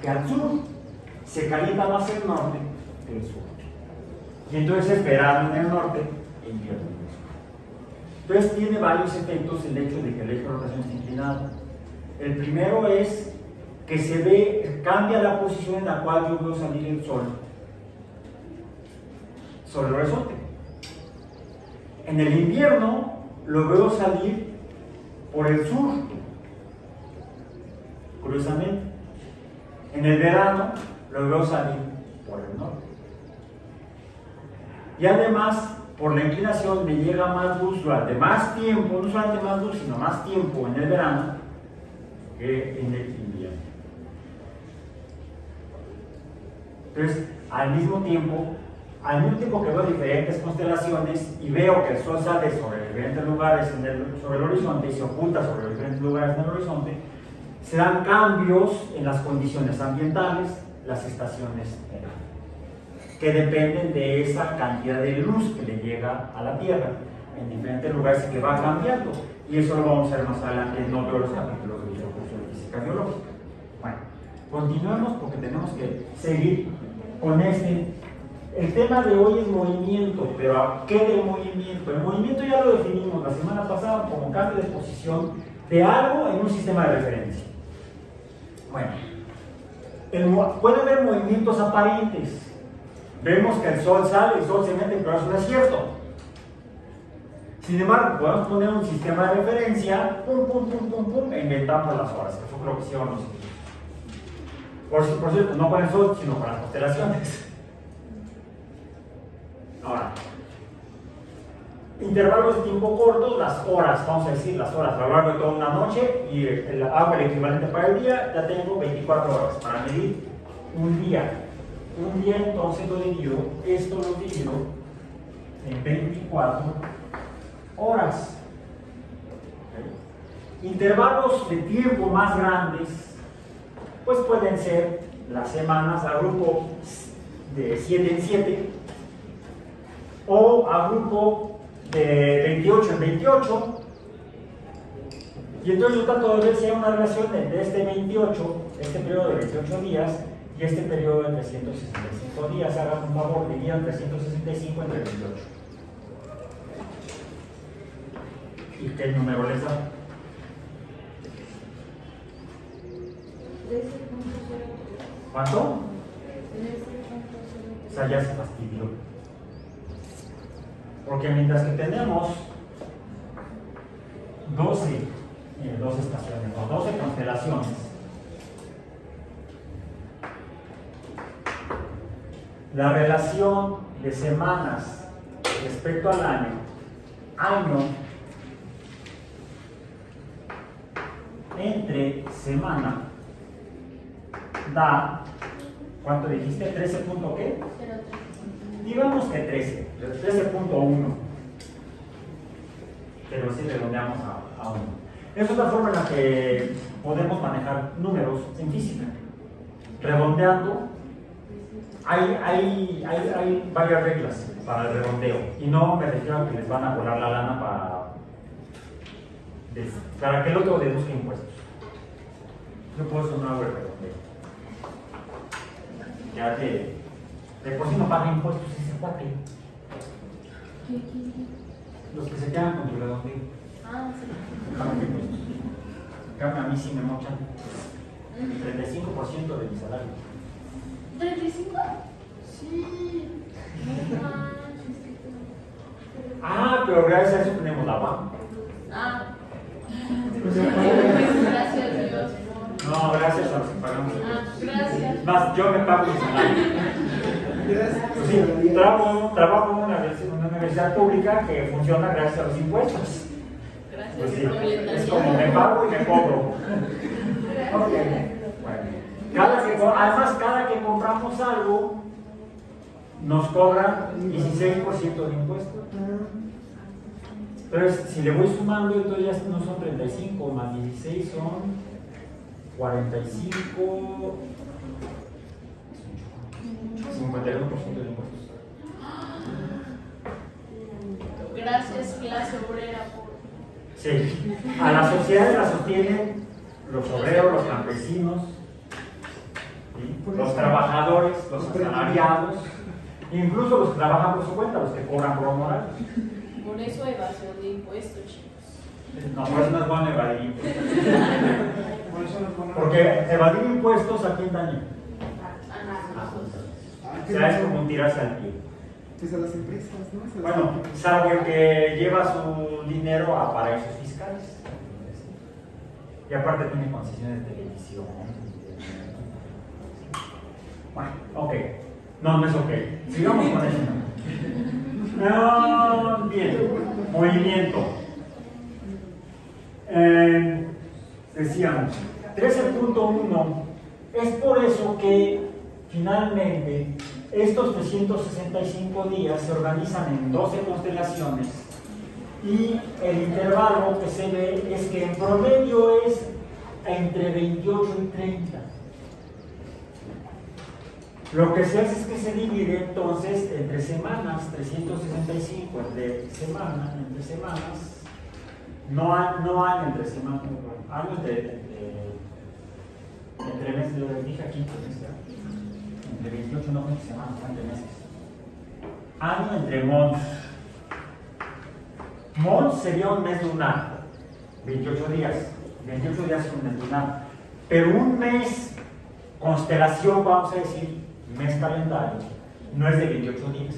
que al sur. Se calienta más el norte que el sur. Y entonces es verano en el norte e invierno en el sur. Entonces tiene varios efectos el hecho de que el eje de rotación esté inclinado. El primero es que se ve, cambia la posición en la cual yo veo salir el sol sobre el horizonte. En el invierno lo veo salir por el sur, curiosamente. En el verano lo veo salir por el norte. Y además, por la inclinación me llega más luz durante más tiempo, no solamente más luz, sino más tiempo en el verano que en el invierno. Entonces, al mismo tiempo que veo diferentes constelaciones y veo que el sol sale sobre diferentes lugares sobre el horizonte y se oculta sobre diferentes lugares en el horizonte, se dan cambios en las condiciones ambientales, las estaciones del año, que dependen de esa cantidad de luz que le llega a la Tierra en diferentes lugares y que va cambiando. Y eso lo vamos a ver más adelante en otro de los capítulos de nuestro curso de física biológica. Bueno, continuemos porque tenemos que seguir con este. El tema de hoy es movimiento, pero ¿qué de movimiento? El movimiento ya lo definimos la semana pasada como cambio de posición de algo en un sistema de referencia. Bueno, puede haber movimientos aparentes. Vemos que el sol sale, el sol se mete, pero eso no es cierto. Sin embargo, podemos poner un sistema de referencia, pum, pum, pum, pum, pum, e inventamos las horas. Eso fue lo que hicieron los científicos. Por cierto, no con el sol, sino con las constelaciones. Ahora, intervalos de tiempo cortos, las horas, vamos a decir las horas, a lo largo de toda una noche, y hago el equivalente para el día, ya tengo 24 horas para medir un día. Un día, entonces lo divido en 24 horas. ¿Okay? Intervalos de tiempo más grandes, pues pueden ser las semanas, agrupo de 7 en 7, o agrupo de 28 en 28, y entonces yo trato de ver si hay una relación entre este 28, este periodo de 28 días, y este periodo de 365 días. Hagan un favor, dividan 365 entre 28. ¿Y qué número les da? 13.03. ¿Cuánto? 13.03. O sea, ya se fastidió. Porque mientras que tenemos 12 estaciones o 12 constelaciones, la relación de semanas respecto al año entre semana da, ¿cuánto dijiste? 13 punto qué? Digamos que 13, 13.1, pero sí redondeamos a 1. Es otra forma en la que podemos manejar números en física. Redondeando, hay varias reglas para el redondeo, y no me refiero a que les van a volar la lana para que el otro deduzca impuestos. Yo puedo hacer un hago de redondeo. ya de por sí no paga impuestos ese cuate. Los que se quedan con tu redondeo. Ah, sí. Pagan impuestos. En cambio, a mí sí me mochan el 35% de mi salario. ¿35? Sí. No manches, qué feo. Ah, pero gracias a eso tenemos la UAM. Ah. Gracias Dios. No, gracias a los que pagamos. Ah, gracias. Más, yo me pago mi salario. Pues sí, trabajo en una universidad pública que funciona gracias a los impuestos. Gracias. Pues sí, es como me pago y me cobro. Ok. Bueno. Además, cada que compramos algo, nos cobran 16% de impuestos. Entonces, si le voy sumando, entonces ya no son 35 más 16, son 45, 51% de impuestos. Gracias, clase obrera, por. Sí, a la sociedad la sostienen los obreros, los campesinos, ¿sí? Los trabajadores, los asalariados, incluso los que trabajan por su cuenta, los que cobran por honorar. Por eso evasión de impuestos, chicos. No, por eso no es bueno evadir impuestos. Por eso nos ponen. Porque evadir impuestos, ¿a quién daña? A O sea, es como tirarse al pie. Pues a las empresas, ¿no? Bueno, salvo el que lleva su dinero a paraísos fiscales. Y aparte tiene concesiones de televisión. Bueno, ok. No, no es ok. Sigamos con eso. Bien, movimiento. Decíamos, 13.1 es por eso que finalmente estos 365 días se organizan en 12 constelaciones y el intervalo que se ve es que en promedio es entre 28 y 30. Lo que se hace es que se divide entonces entre semanas, 365 entre semanas, no hay entre semanas, años entre meses, lo dije aquí, entre 28 no entre semanas, entre meses. Año entre mons. Mons sería un mes lunar, 28 días. 28 días es un mes lunar. Pero un mes, constelación, vamos a decir, mes calendario, no es de 28 días.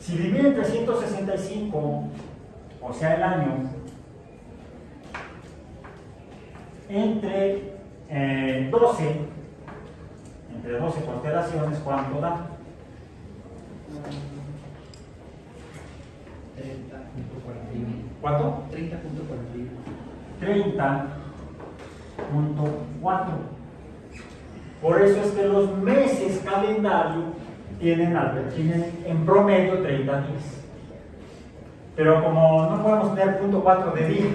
Si dividen 365, o sea el año, entre 12 constelaciones, ¿cuánto da? 30.41. ¿Cuánto? 30.41. 30.4. Por eso es que los meses calendario tienen en promedio 30 días. Pero como no podemos tener .4 de día,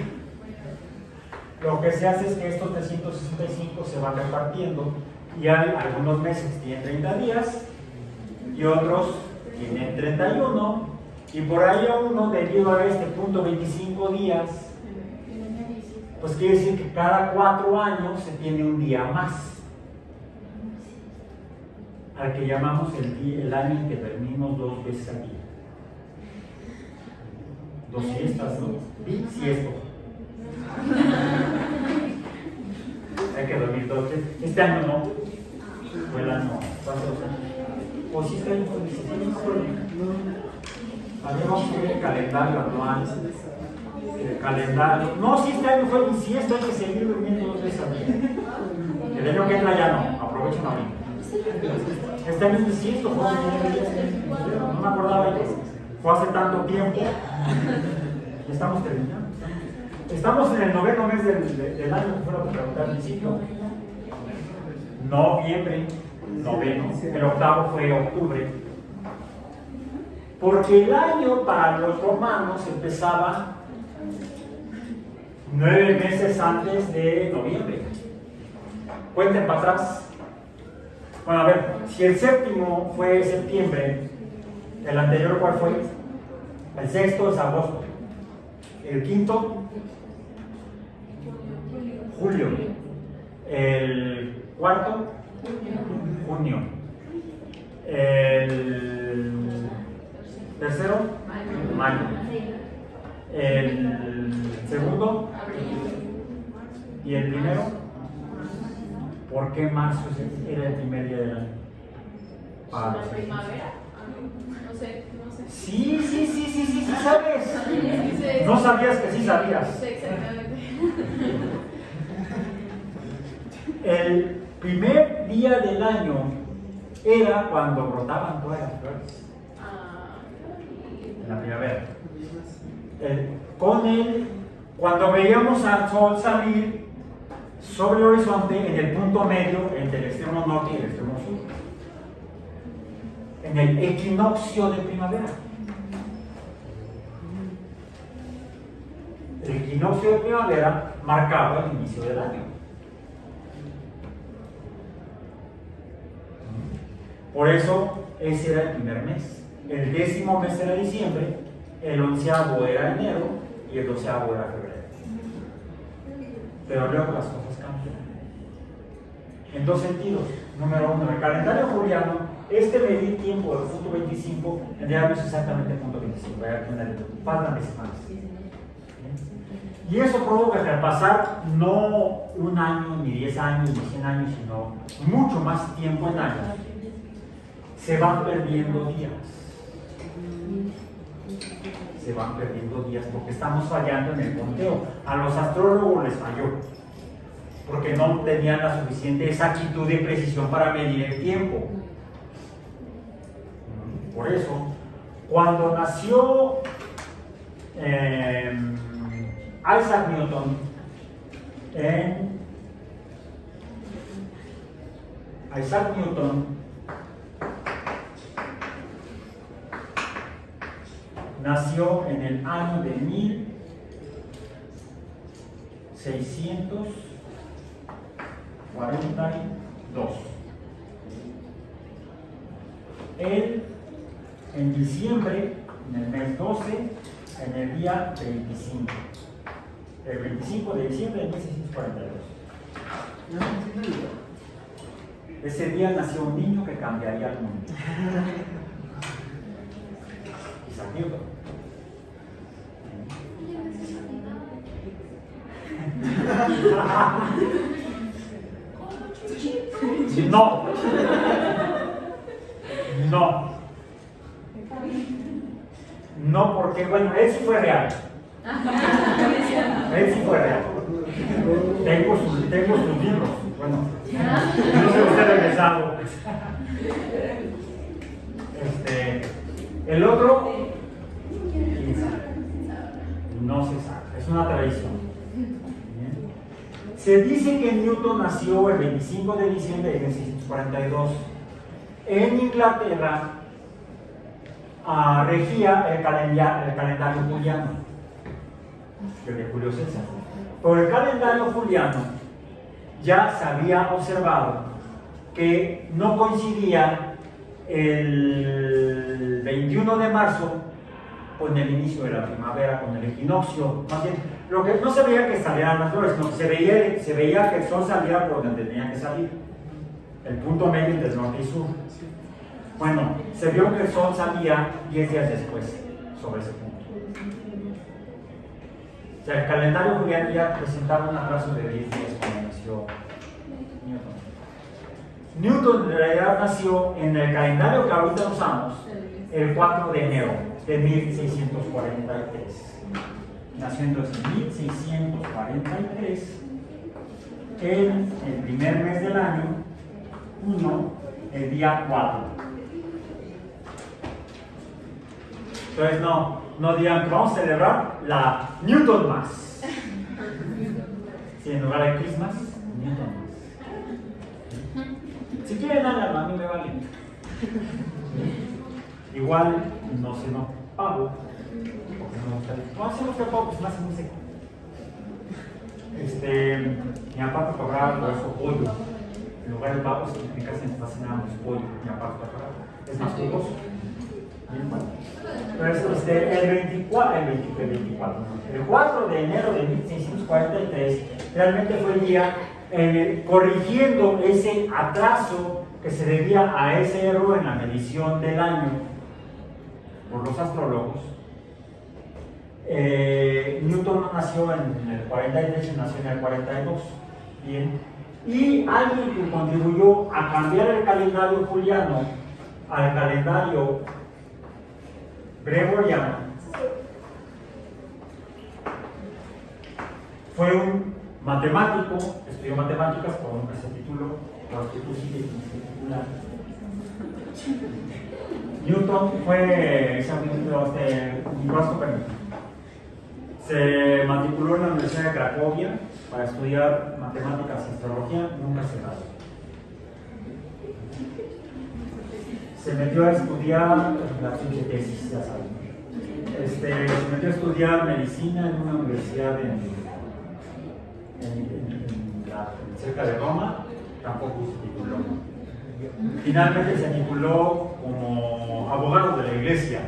lo que se hace es que estos 365 se van repartiendo y hay algunos meses que tienen 30 días y otros tienen 31 y por ahí uno, debido a este .25 días, pues quiere decir que cada 4 años se tiene un día más, al que llamamos el año en que dormimos 2 veces al día. 2 siestas, ¿no? Bisiesto. Hay que dormir 2 veces. Este año no. Fue el año. ¿Cuántos años? O si este año fue 16. Habíamos el calendario anual. El calendario. No, si este año fue bisiesto, hay que seguir durmiendo 2 veces al día. El año que entra ya no. Aprovechen ahorita. Este año es bisiesto, fue no me acordaba yo. Fue hace tanto tiempo. Ya estamos terminando. Estamos en el 9º mes del año, que fue lo que pregunté al principio. Noviembre, 9º. El 8º fue octubre. Porque el año para los romanos empezaba 9 meses antes de noviembre. Cuenten para atrás. Bueno, a ver, si el 7º fue septiembre, ¿el anterior cuál fue? El 6º es agosto. El 5º, julio. El 4º, junio. El tercero, mayo. El segundo y el primero. ¿Por qué marzo era el primer día del año? Para ¿La los egipcios. primavera? No sé, no sé. Sí, sabes. Sí, No sabías que sí sabías. sí, exactamente. El primer día del año era cuando brotaban todas las flores, en la primavera. Cuando veíamos al sol salir sobre el horizonte en el punto medio entre el extremo norte y el extremo sur, en el equinoccio de primavera. El equinoccio de primavera marcaba el inicio del año. Por eso ese era el primer mes. El 10º mes era diciembre, el 11º era enero y el 12º era febrero. Pero luego las cosas cambian. En dos sentidos. Número uno, el calendario juliano, medir tiempo del punto 25, en realidad no es exactamente el punto 25, faltan semanas. Y eso provoca que al pasar no un año, ni 10 años, ni 100 años, sino mucho más tiempo en años, se van perdiendo días. Se van perdiendo días porque estamos fallando en el conteo. A los astrólogos les falló porque no tenían la suficiente exactitud y precisión para medir el tiempo. Por eso, cuando nació Isaac Newton nació en el año de 1642. Él, en diciembre, en el mes 12, en el día 25. El 25 de diciembre de 1642. Ese día nació un niño que cambiaría el mundo. Isaac Newton. No. No. No, porque, bueno, él sí fue real. Él sí fue real. Tengo sus libros. Bueno, no sé usted regresado. El otro, no se sabe, es una tradición. Se dice que Newton nació el 25 de diciembre de 1642. En Inglaterra regía el calendario juliano, el de Julio César. Por el calendario juliano ya se había observado que no coincidía el 21 de marzo con el inicio de la primavera, con el equinoccio. Más bien, lo que no se veía que salieran las flores, sino que se veía que el sol salía por donde tenía que salir, el punto medio entre el norte y sur. Bueno, se vio que el sol salía 10 días después sobre ese punto. O sea, el calendario juliano ya presentaba un atraso de 10 días cuando nació Newton. Newton en realidad nació en el calendario que ahorita usamos el 4 de enero de 1643. Nació entonces en 1643, en el primer mes del año 1, el día 4. Entonces no digan que vamos a celebrar la Newton Mass. Si en lugar de Christmas, Newton Mass. Si quieren háganlo, a mí me vale. Igual no se lo pago. Porque no me gusta. No hacemos que pago, pues me hace muy seco. Mi papá cobraba por eso pollo. En lugar de pavos, en mi casa me fascinaba los pollos. Mi papá cobraba. Es más jugoso. Bien, bueno. Entonces, el 4 de enero de 1643 realmente fue el día corrigiendo ese atraso que se debía a ese error en la medición del año por los astrólogos. Newton no nació en el 43, nació en el 42. Bien. Y alguien que contribuyó a cambiar el calendario juliano al calendario gregoriano fue un matemático, estudió matemáticas con ese título, Newton fue Nicolás Copérnico. Se matriculó en la Universidad de Cracovia para estudiar matemáticas y astrología, nunca se graduó. Se metió a estudiar la tesis, ya saben. Se metió a estudiar medicina en una universidad cerca de Roma, tampoco se tituló. Finalmente se tituló como abogado de la iglesia,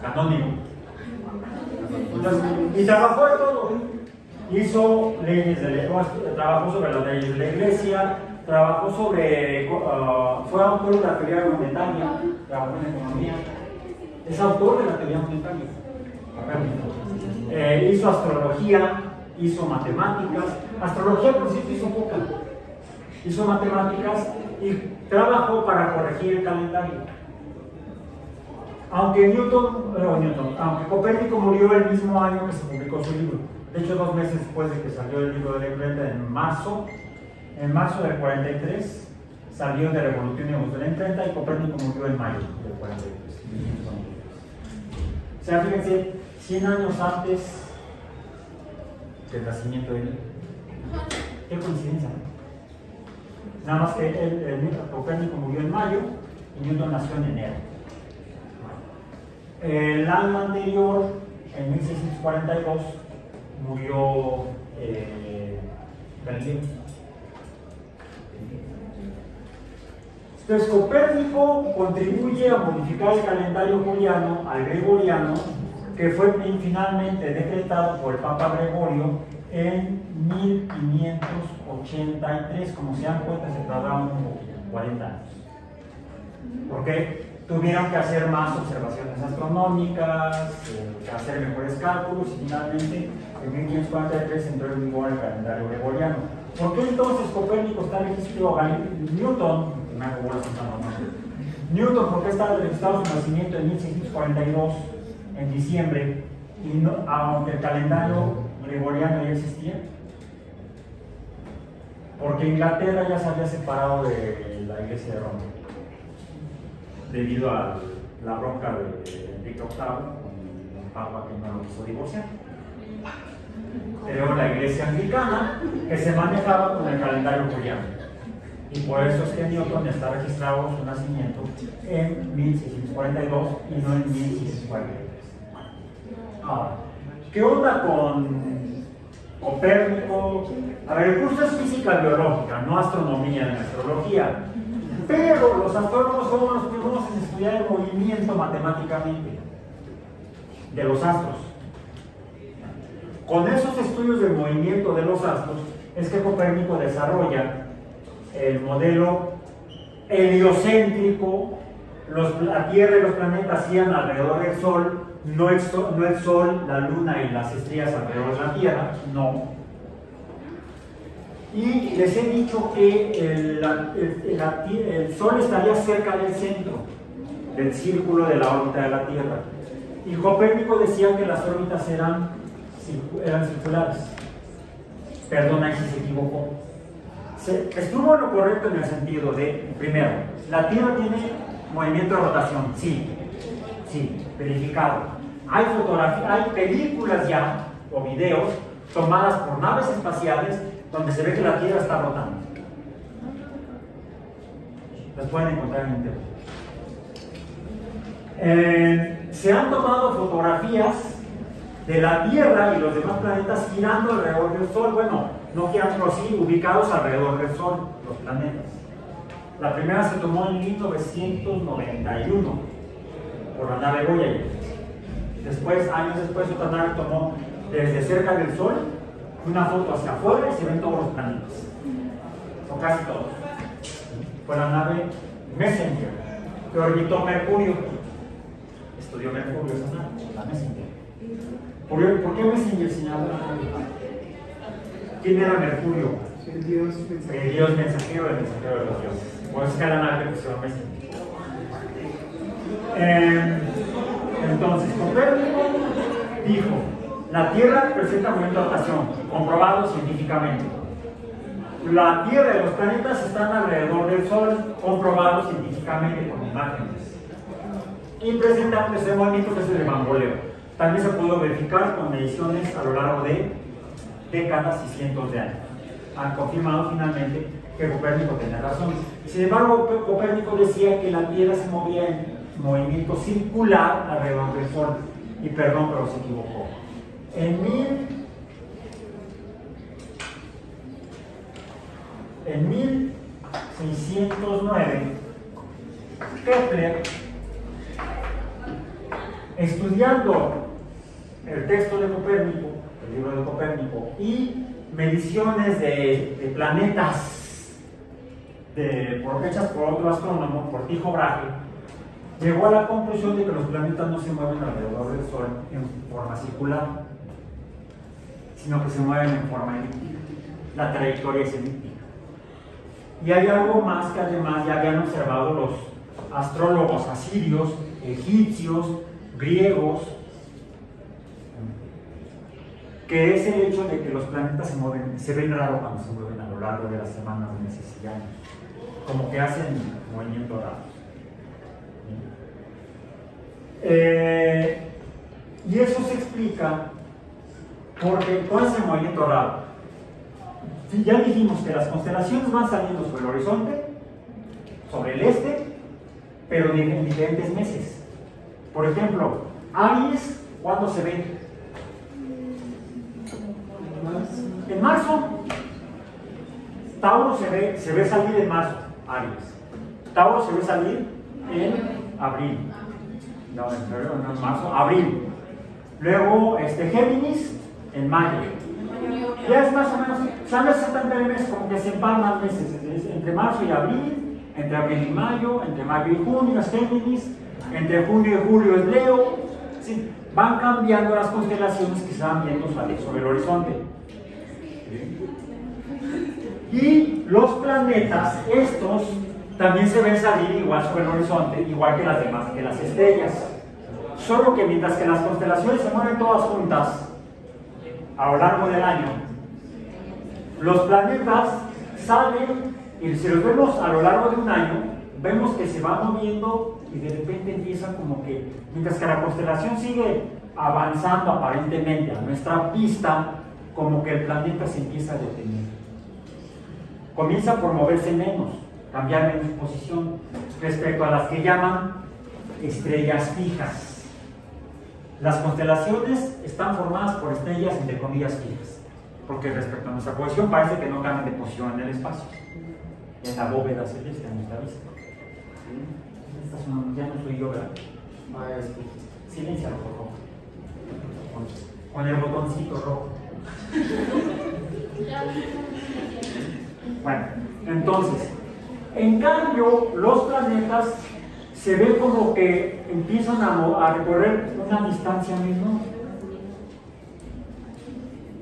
canónigo. Entonces, y trabajó de todo. Hizo leyes trabajó sobre las leyes de la iglesia, trabajó sobre, fue autor de la teoría monetaria, trabajó en economía, es autor de la teoría monetaria. Hizo astrología, hizo matemáticas, astrología por cierto hizo poca, hizo matemáticas y trabajó para corregir el calendario. Aunque aunque Copérnico murió el mismo año que se publicó su libro, de hecho 2 meses después de que salió el libro de la imprenta, en marzo del 43 salió de Revolutionibus de la imprenta y Copérnico murió en mayo del 43. O sea, fíjense, 100 años antes del nacimiento de él. Qué coincidencia, ¿no? Nada más que Copérnico murió en mayo y Newton nació en enero. El año anterior, en 1642, murió Galileo. Entonces, Copérnico contribuye a modificar el calendario juliano al gregoriano, que fue finalmente decretado por el Papa Gregorio en 1583. Como se dan cuenta, se tardaron 40 años. ¿Por qué? Tuvieron que hacer más observaciones astronómicas, hacer mejores cálculos y finalmente en 1543 entró en vigor el calendario gregoriano. ¿Por qué entonces Copérnico está registrado? Newton, ¿por qué está registrado su nacimiento en 1642, en diciembre, y no, aunque el calendario gregoriano ya existía? Porque Inglaterra ya se había separado de la Iglesia de Roma, debido a la bronca de Enrique VIII con un papa que no lo quiso divorciar. Pero la iglesia anglicana que se manejaba con el calendario juliano. Y por eso es que Newton está registrado su nacimiento en 1642 y no en 1643. Ahora, ¿qué onda con Copérnico? A ver, el curso es física biológica, no astronomía ni astrología. Pero los astrólogos fueron los primeros en estudiar el movimiento matemáticamente de los astros. Con esos estudios del movimiento de los astros es que Copérnico desarrolla el modelo heliocéntrico. La Tierra y los planetas giran alrededor del Sol, no el Sol, la Luna y las estrellas alrededor de la Tierra, no. Y les he dicho que el Sol estaría cerca del centro del círculo de la órbita de la Tierra. Y Copérnico decía que las órbitas eran circulares. Perdón, ahí sí se equivocó. Estuvo en lo correcto en el sentido de, primero, la Tierra tiene movimiento de rotación, sí, verificado. Hay películas ya, o videos, tomadas por naves espaciales, donde se ve que la Tierra está rotando. Las pueden encontrar en internet. Se han tomado fotografías de la Tierra y los demás planetas girando alrededor del Sol. Bueno, no girando, pero sí ubicados alrededor del Sol, los planetas. La primera se tomó en 1991 por la nave Voyager. Después, años después, otra nave tomó desde cerca del Sol una foto hacia afuera y se ven todos los planetas. o casi todos. Fue la nave Messenger, que orbitó Mercurio. Estudió Mercurio esa nave, la Messenger. ¿Por qué Messenger señaló? ¿Quién era Mercurio? El Dios mensajero. El Dios mensajero del mensajero de los dioses. Por eso es que a la nave le pusieron Messenger. Entonces, Copérnico dijo: la Tierra presenta movimiento de rotación, comprobado científicamente. La Tierra y los planetas están alrededor del Sol, comprobado científicamente con imágenes. Y presenta ese movimiento que es el de bamboleo. También se pudo verificar con mediciones a lo largo de décadas y cientos de años. Han confirmado finalmente que Copérnico tenía razón. Sin embargo, Copérnico decía que la Tierra se movía en movimiento circular alrededor del Sol. Y perdón, pero se equivocó. En 1609, Kepler, estudiando el texto de Copérnico, el libro de Copérnico, y mediciones de planetas hechas por otro astrónomo, por Tycho Brahe, llegó a la conclusión de que los planetas no se mueven alrededor del Sol en forma circular, sino que se mueven en forma elíptica. La trayectoria es elíptica. Y hay algo más que además ya habían observado los astrólogos asirios, egipcios, griegos, que es el hecho de que los planetas se ven raro cuando se mueven a lo largo de las semanas, meses y años, como que hacen movimientos raros. Y eso se explica porque todo ese movimiento raro. Ya dijimos que las constelaciones van saliendo sobre el horizonte, sobre el este, pero en diferentes meses. Por ejemplo, Aries, ¿cuándo se ve? En marzo. Tauro se ve salir en marzo, Aries. Tauro se ve salir en abril. No, en febrero, no, en marzo, abril. Luego, Géminis, en mayo. Ya es más o menos, ¿sabes? Están tres meses, como que se empalman meses, entre marzo y abril, entre abril y mayo y junio es Géminis, entre junio y julio es Leo. ¿Sí? Van cambiando las constelaciones que se van viendo salir sobre el horizonte. Y los planetas, estos, también se ven salir igual sobre el horizonte, igual que las demás, que las estrellas. Solo que mientras que las constelaciones se mueven todas juntas a lo largo del año, los planetas salen y si los vemos a lo largo de un año, vemos que se va moviendo y de repente empieza como que, mientras que la constelación sigue avanzando aparentemente a nuestra vista, como que el planeta se empieza a detener. Comienza por moverse menos, cambiar menos posición respecto a las que llaman estrellas fijas. Las constelaciones están formadas por estrellas entre comillas fijas, porque respecto a nuestra posición parece que no cambian de posición en el espacio, en la bóveda celeste a nuestra vista. Ya no soy yo, ¿verdad? Silencialo, por favor. Con el botoncito rojo. Bueno, entonces, en cambio, los planetas se ve como que empiezan a recorrer una distancia menor,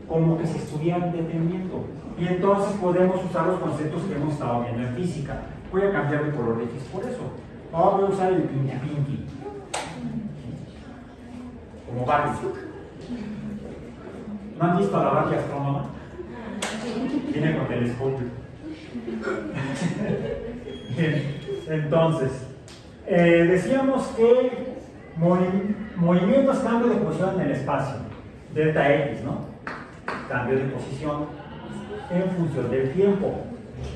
como que se estuvieran deteniendo. Y entonces podemos usar los conceptos que hemos estado viendo en física. Voy a cambiar de color de X por eso. Ahora voy a usar el pinky, como Barbie. ¿No han visto a la Barbie astrónoma? Viene con telescopio. Bien, entonces, decíamos que movimientos, cambio de posición en el espacio, delta X, ¿no? Cambio de posición en función del tiempo,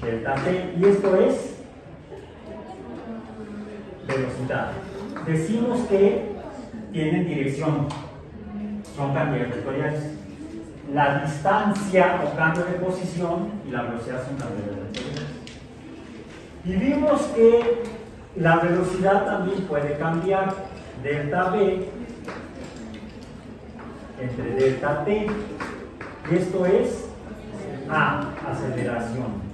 delta T, y esto es velocidad. Decimos que tienen dirección, son cambios vectoriales. La distancia o cambio de posición y la velocidad son cambios vectoriales. Y vimos que la velocidad también puede cambiar, delta V entre delta T, y esto es A, aceleración.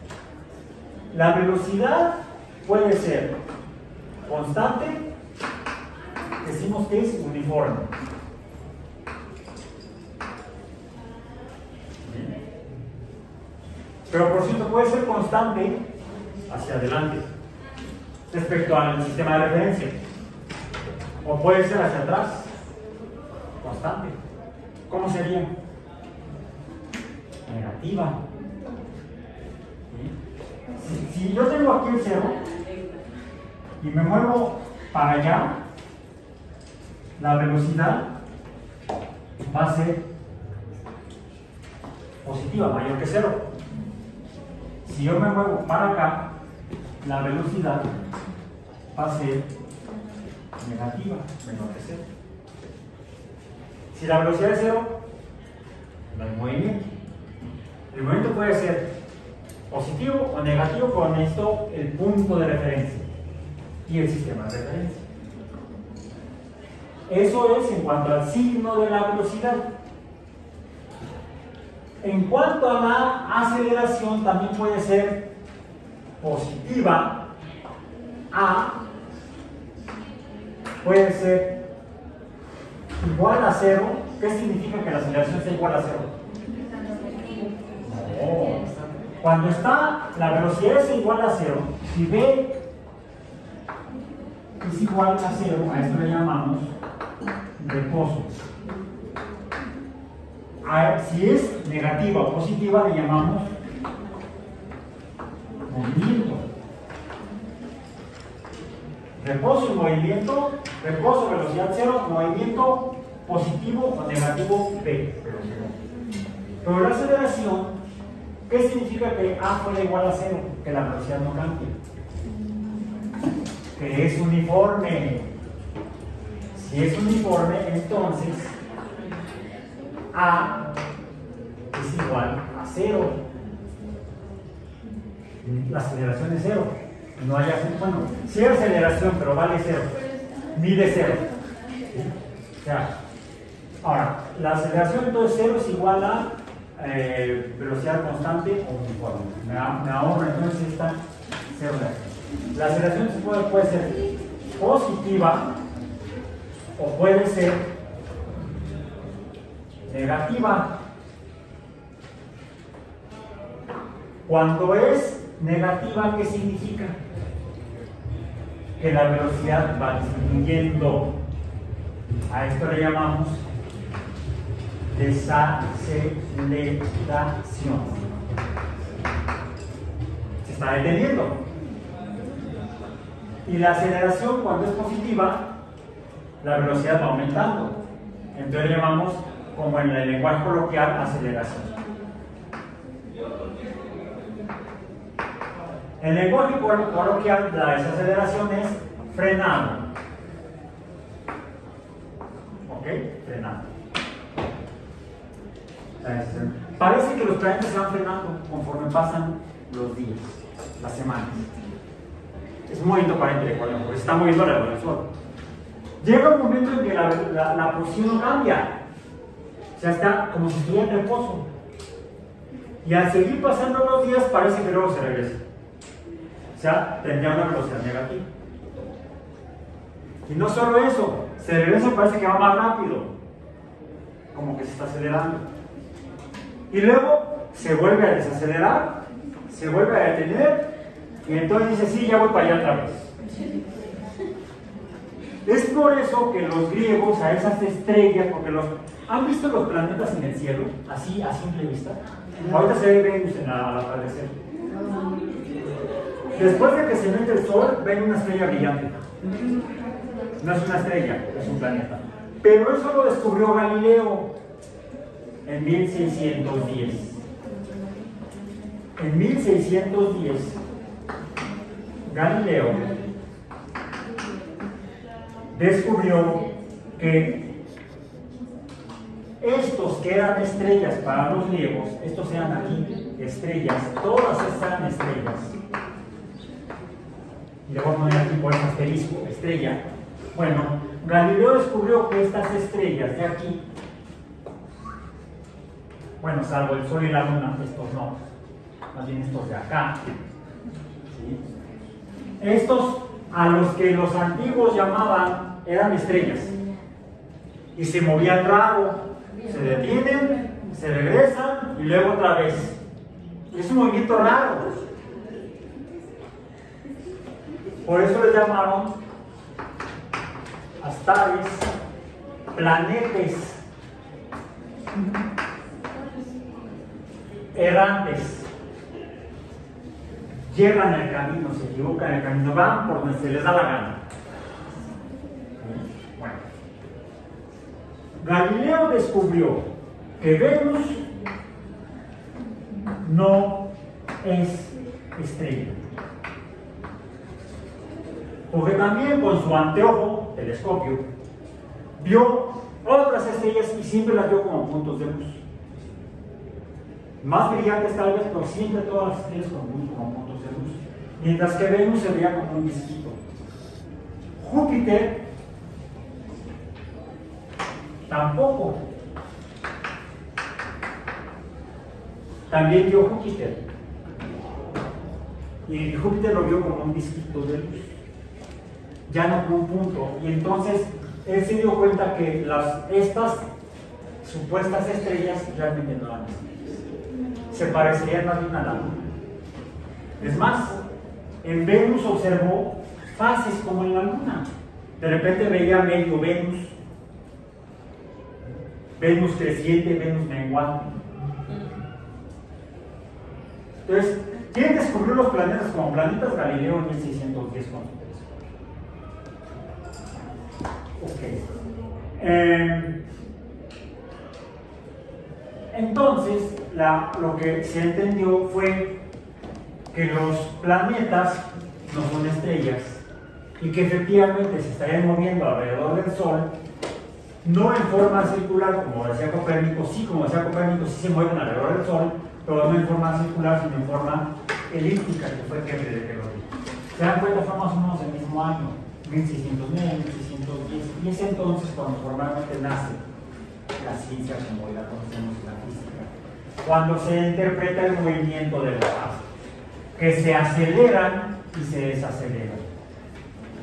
La velocidad puede ser constante, decimos que es uniforme. Pero por cierto, puede ser constante hacia adelante respecto al sistema de referencia, o puede ser hacia atrás, constante. ¿Cómo sería? Negativa. Si yo tengo aquí el 0 y me muevo para allá, la velocidad va a ser positiva, mayor que 0. Si yo me muevo para acá, la velocidad va a ser negativa, menor que 0. Si la velocidad es 0, no hay movimiento. El movimiento puede ser positivo o negativo, con esto el punto de referencia y el sistema de referencia. Eso es en cuanto al signo de la velocidad. En cuanto a la aceleración, también puede ser positiva, A, puede ser igual a 0. ¿Qué significa que la aceleración sea igual a 0? No. Cuando está la velocidad es igual a 0, si B es igual a 0, a esto le llamamos reposo. Si es negativa o positiva, le llamamos movimiento. Reposo y movimiento, reposo, velocidad 0, movimiento positivo o negativo B, pero la aceleración, ¿qué significa que A fuera igual a 0? Que la velocidad no cambia, que es uniforme. Si es uniforme, entonces A es igual a 0. La aceleración es 0. No hay, bueno, sí hay aceleración, pero vale 0. Mide 0. O sea, ahora, la aceleración entonces 0 es igual a velocidad constante o uniforme. Me ahorro entonces esta 0 de aquí. La aceleración puede ser positiva o puede ser negativa. Cuando es negativa, ¿qué significa? Que la velocidad va disminuyendo. A esto le llamamos desaceleración. Se está deteniendo. Y la aceleración, cuando es positiva, la velocidad va aumentando. Entonces le llamamos, como en el lenguaje coloquial, aceleración. En el lenguaje coloquial, la desaceleración es frenado. ¿Ok? Frenado. Parece que los planetas se van frenando conforme pasan los días, las semanas. Es un movimiento aparente, porque se está moviendo alrededor del Sol. Llega un momento en que la posición no cambia. O sea, está como si estuviera en reposo. Y al seguir pasando los días, parece que luego se regresa. O sea, tendría una velocidad negativa. Y no solo eso, se regresa y parece que va más rápido. Como que se está acelerando. Y luego se vuelve a desacelerar, se vuelve a detener, y entonces dice, sí, ya voy para allá otra vez. Es por eso que los griegos a esas estrellas, porque ¿han visto los planetas en el cielo? Así, a simple vista. Ahorita se ve Venus al atardecer. Después de que se mete el sol, ven una estrella brillante. No es una estrella, es un planeta. Pero eso lo descubrió Galileo en 1610. En 1610, Galileo descubrió que estos que eran estrellas para los griegos, estos eran aquí estrellas, todas eran estrellas. Y le voy a poner aquí por el asterisco, estrella. Bueno, Galileo descubrió que estas estrellas de aquí, bueno, salvo el Sol y la Luna, estos no, más bien estos de acá, ¿sí? Estos, a los que los antiguos llamaban, eran estrellas. Y se movían raro, se detienen, se regresan y luego otra vez. Es un movimiento raro. Por eso les llamaron astares, planetes, errantes. Llegan el camino, se equivocan el camino, van por donde se les da la gana. Bueno. Galileo descubrió que Venus no es estrella. Porque también con su anteojo, telescopio, vio otras estrellas y siempre las vio como puntos de luz. Más brillantes tal vez, pero siempre todas las estrellas como puntos de luz. Mientras que Venus se veía como un disquito. Júpiter tampoco. También vio Júpiter. Y Júpiter lo vio como un disquito de luz. Ya no como un punto. Y entonces él se dio cuenta que estas supuestas estrellas realmente no eran estrellas. Se parecerían más bien a la luna. Es más, en Venus observó fases como en la luna. De repente veía medio Venus, Venus creciente, Venus menguante. Entonces, ¿quién descubrió los planetas como planetas? Galileo en 1610 con su telescopio. Entonces, lo que se entendió fue que los planetas no son estrellas y que efectivamente se estarían moviendo alrededor del Sol, no en forma circular, como decía Copérnico, sí se mueven alrededor del Sol, pero no en forma circular, sino en forma elíptica, que fue Kepler el que lo dijo. ¿Se dan cuenta? Fue más o menos el mismo año, 1609, 1610, y es entonces cuando formalmente nace la ciencia como la conocemos, la física, cuando se interpreta el movimiento de los astros, que se aceleran y se desaceleran.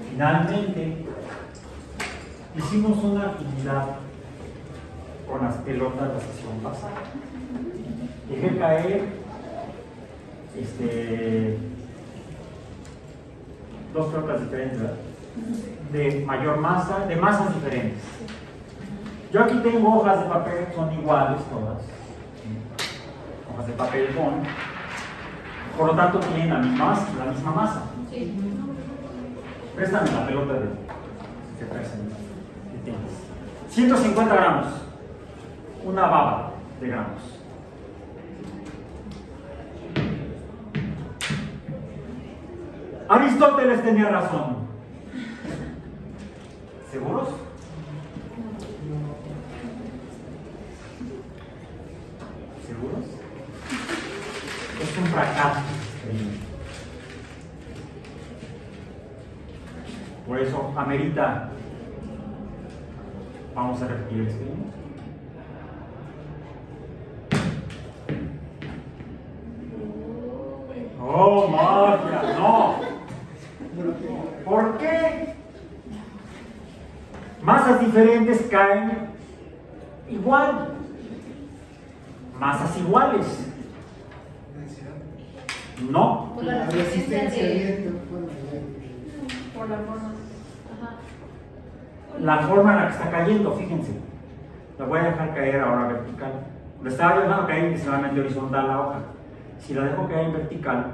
Finalmente, hicimos una actividad con las pelotas la sesión pasada. Dejé caer dos pelotas diferentes, ¿verdad? De mayor masa, de masas diferentes. Yo aquí tengo hojas de papel, son iguales todas, hojas de papel bond, por lo tanto tienen la misma masa. Sí. Préstame la pelota que traes que tienes. 150 gramos, una baba de gramos. Aristóteles tenía razón. ¿Seguros? ¿Seguros? Es un fracaso. Por eso amerita. Vamos a repetir el experimento. ¡Oh, magia! ¡No! ¿Por qué? Masas diferentes caen igual. Masas iguales. No. Por la La resistencia resistencia de... viento. Por la forma. Ajá. La forma en la que está cayendo, fíjense. La voy a dejar caer ahora vertical. Lo estaba dejando caer inicialmente horizontal la hoja. Si la dejo caer en vertical,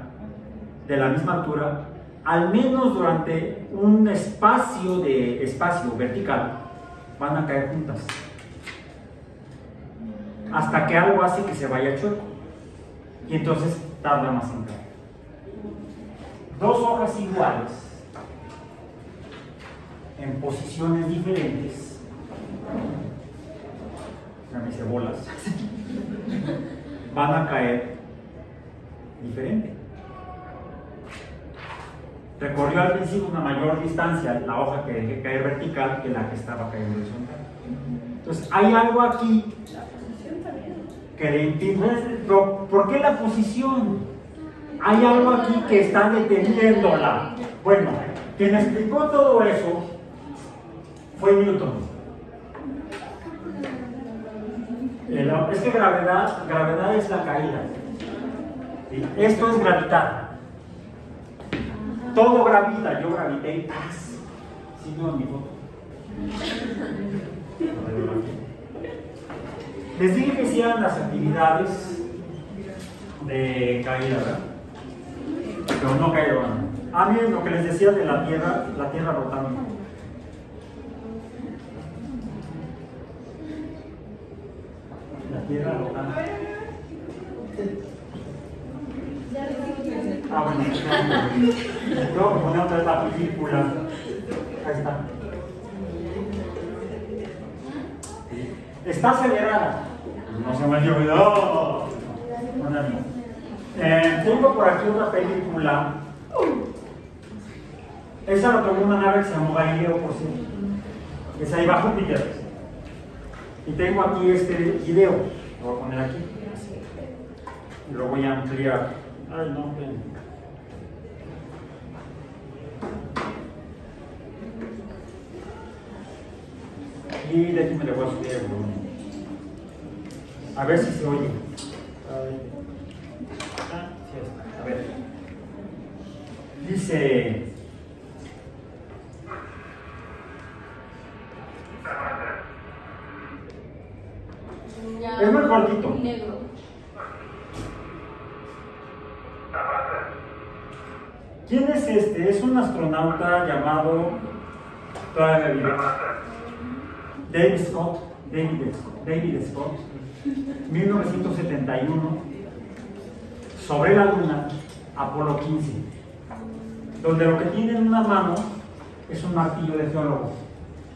de la misma altura, al menos durante un espacio vertical, van a caer juntas. Hasta que algo hace que se vaya chueco. Y entonces tarda más en caer. Dos hojas iguales, en posiciones diferentes, me hice bolas, van a caer diferente. Recorrió al principio una mayor distancia la hoja que dejé caer vertical que la que estaba cayendo horizontal. Entonces hay algo aquí que le impide. ¿Por qué la posición? hay algo aquí que está deteniéndola. Bueno, quien explicó todo eso fue Newton. Es que gravedad es la caída. ¿Sí? Esto es gravitar. Todo gravita, yo gravité y ¡paz! Sí, no en mi foto. Les dije que hicieran las actividades de caída, ¿verdad? Pero no cayeron. Miren lo que les decía de la Tierra rotando. La Tierra rotando. Bueno, tengo que poner otra vez la película. Ahí está. Está acelerada. No se me ha olvidado. Tengo por aquí otra película. Esa la tomó una nave que se llamó Galileo, por cierto. Esa iba a Júpiter. Y tengo aquí este video. Lo voy a poner aquí. Y lo voy a ampliar. Ay, no, ven. Y de aquí me le voy a subir el volumen. A ver si se oye. Sí está. A ver. Dice. Es muy cortito. Negro. ¿Quién es este? Es un astronauta llamado, todavía me olvidé, David Scott, 1971, sobre la Luna, Apolo 15, donde lo que tiene en una mano es un martillo de geólogo,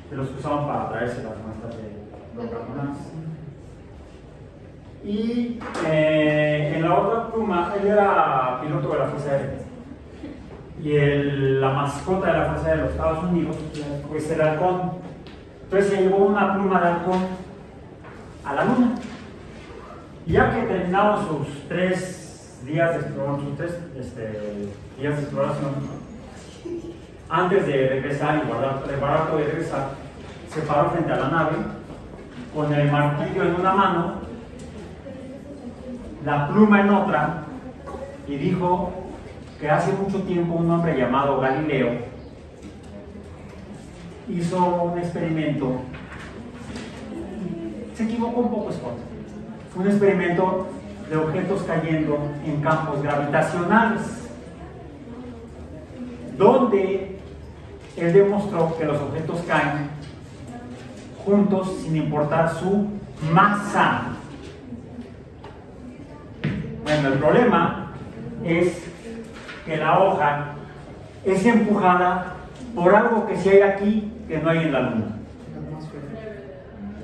de los que usaban para traerse las muestras de los carbonatos. Y en la otra pluma, él era piloto de la Fuerza Aérea. Y la mascota de la Fuerza Aérea de los Estados Unidos, pues el halcón. Entonces se llevó una pluma de halcón a la Luna. Y ya que terminaron sus 3 días de exploración, antes de regresar y preparar todo de regresar, se paró frente a la nave con el martillo en una mano, la pluma en otra, y dijo que hace mucho tiempo un hombre llamado Galileo hizo un experimento. Se equivocó un poco, Scott. Fue un experimento de objetos cayendo en campos gravitacionales, donde él demostró que los objetos caen juntos sin importar su masa. Bueno, el problema es que la hoja es empujada por algo que sí hay aquí que no hay en la Luna.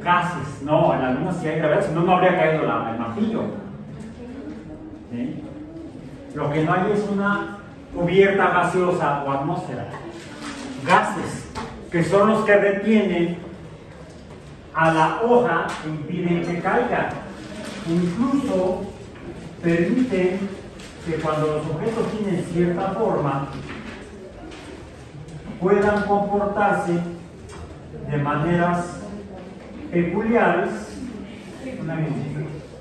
Gases. No, en la Luna sí hay gravedad, si no, no habría caído el martillo. ¿Sí? Lo que no hay es una cubierta gaseosa o atmósfera. Gases, que son los que retienen a la hoja e impiden que caiga. Incluso permiten que cuando los objetos tienen cierta forma puedan comportarse de maneras peculiares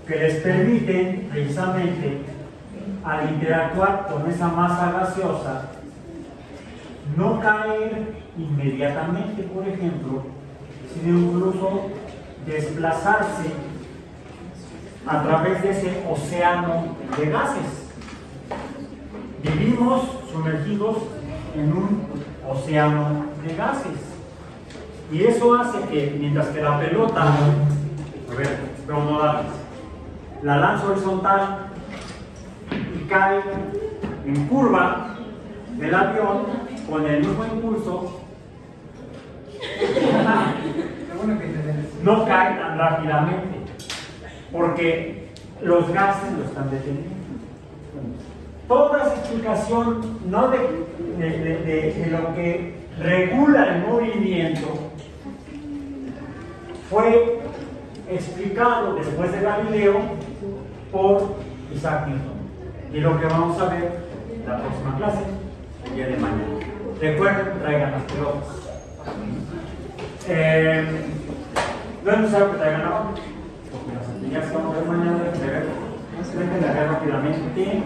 que les permiten precisamente, al interactuar con esa masa gaseosa, no caer inmediatamente, por ejemplo, sino incluso desplazarse a través de ese océano de gases. Vivimos sumergidos en un océano de gases. Y eso hace que, mientras que la pelota, a ver, espero no darles, la lanzo horizontal y cae en curva del avión con el mismo impulso, no cae tan rápidamente, porque los gases lo están deteniendo. Toda esa explicación, no de lo que regula el movimiento, fue explicado después de Galileo por Isaac Newton. Y lo que vamos a ver en la próxima clase, el día de mañana. Recuerden, traigan las pelotas. No es necesario que traigan agua, porque las actividades que vamos a ver mañana deben de ver rápidamente.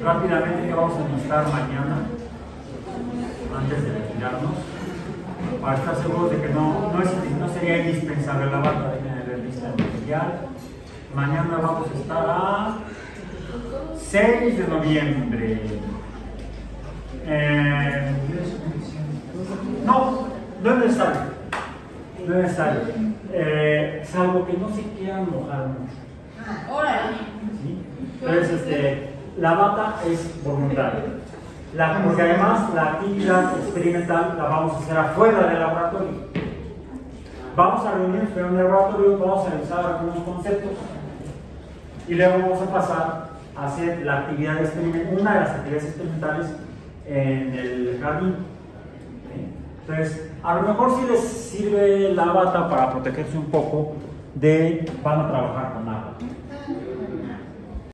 Rápidamente, que vamos a necesitar mañana, antes de retirarnos, para estar seguros de que no sería indispensable la bata de revista de material. Mañana vamos a estar a 6 de noviembre. No es necesario. No es necesario. Salvo que no se quieran mojar mucho. Órale. ¿Sí? Entonces, la bata es voluntaria. Porque además la actividad experimental la vamos a hacer afuera del laboratorio. Vamos a reunirnos en el laboratorio, vamos a realizar algunos conceptos y luego vamos a pasar a hacer la actividad experimental, una de las actividades experimentales en el jardín. ¿Sí? Entonces, a lo mejor sí les sirve la bata para protegerse un poco van a trabajar con agua.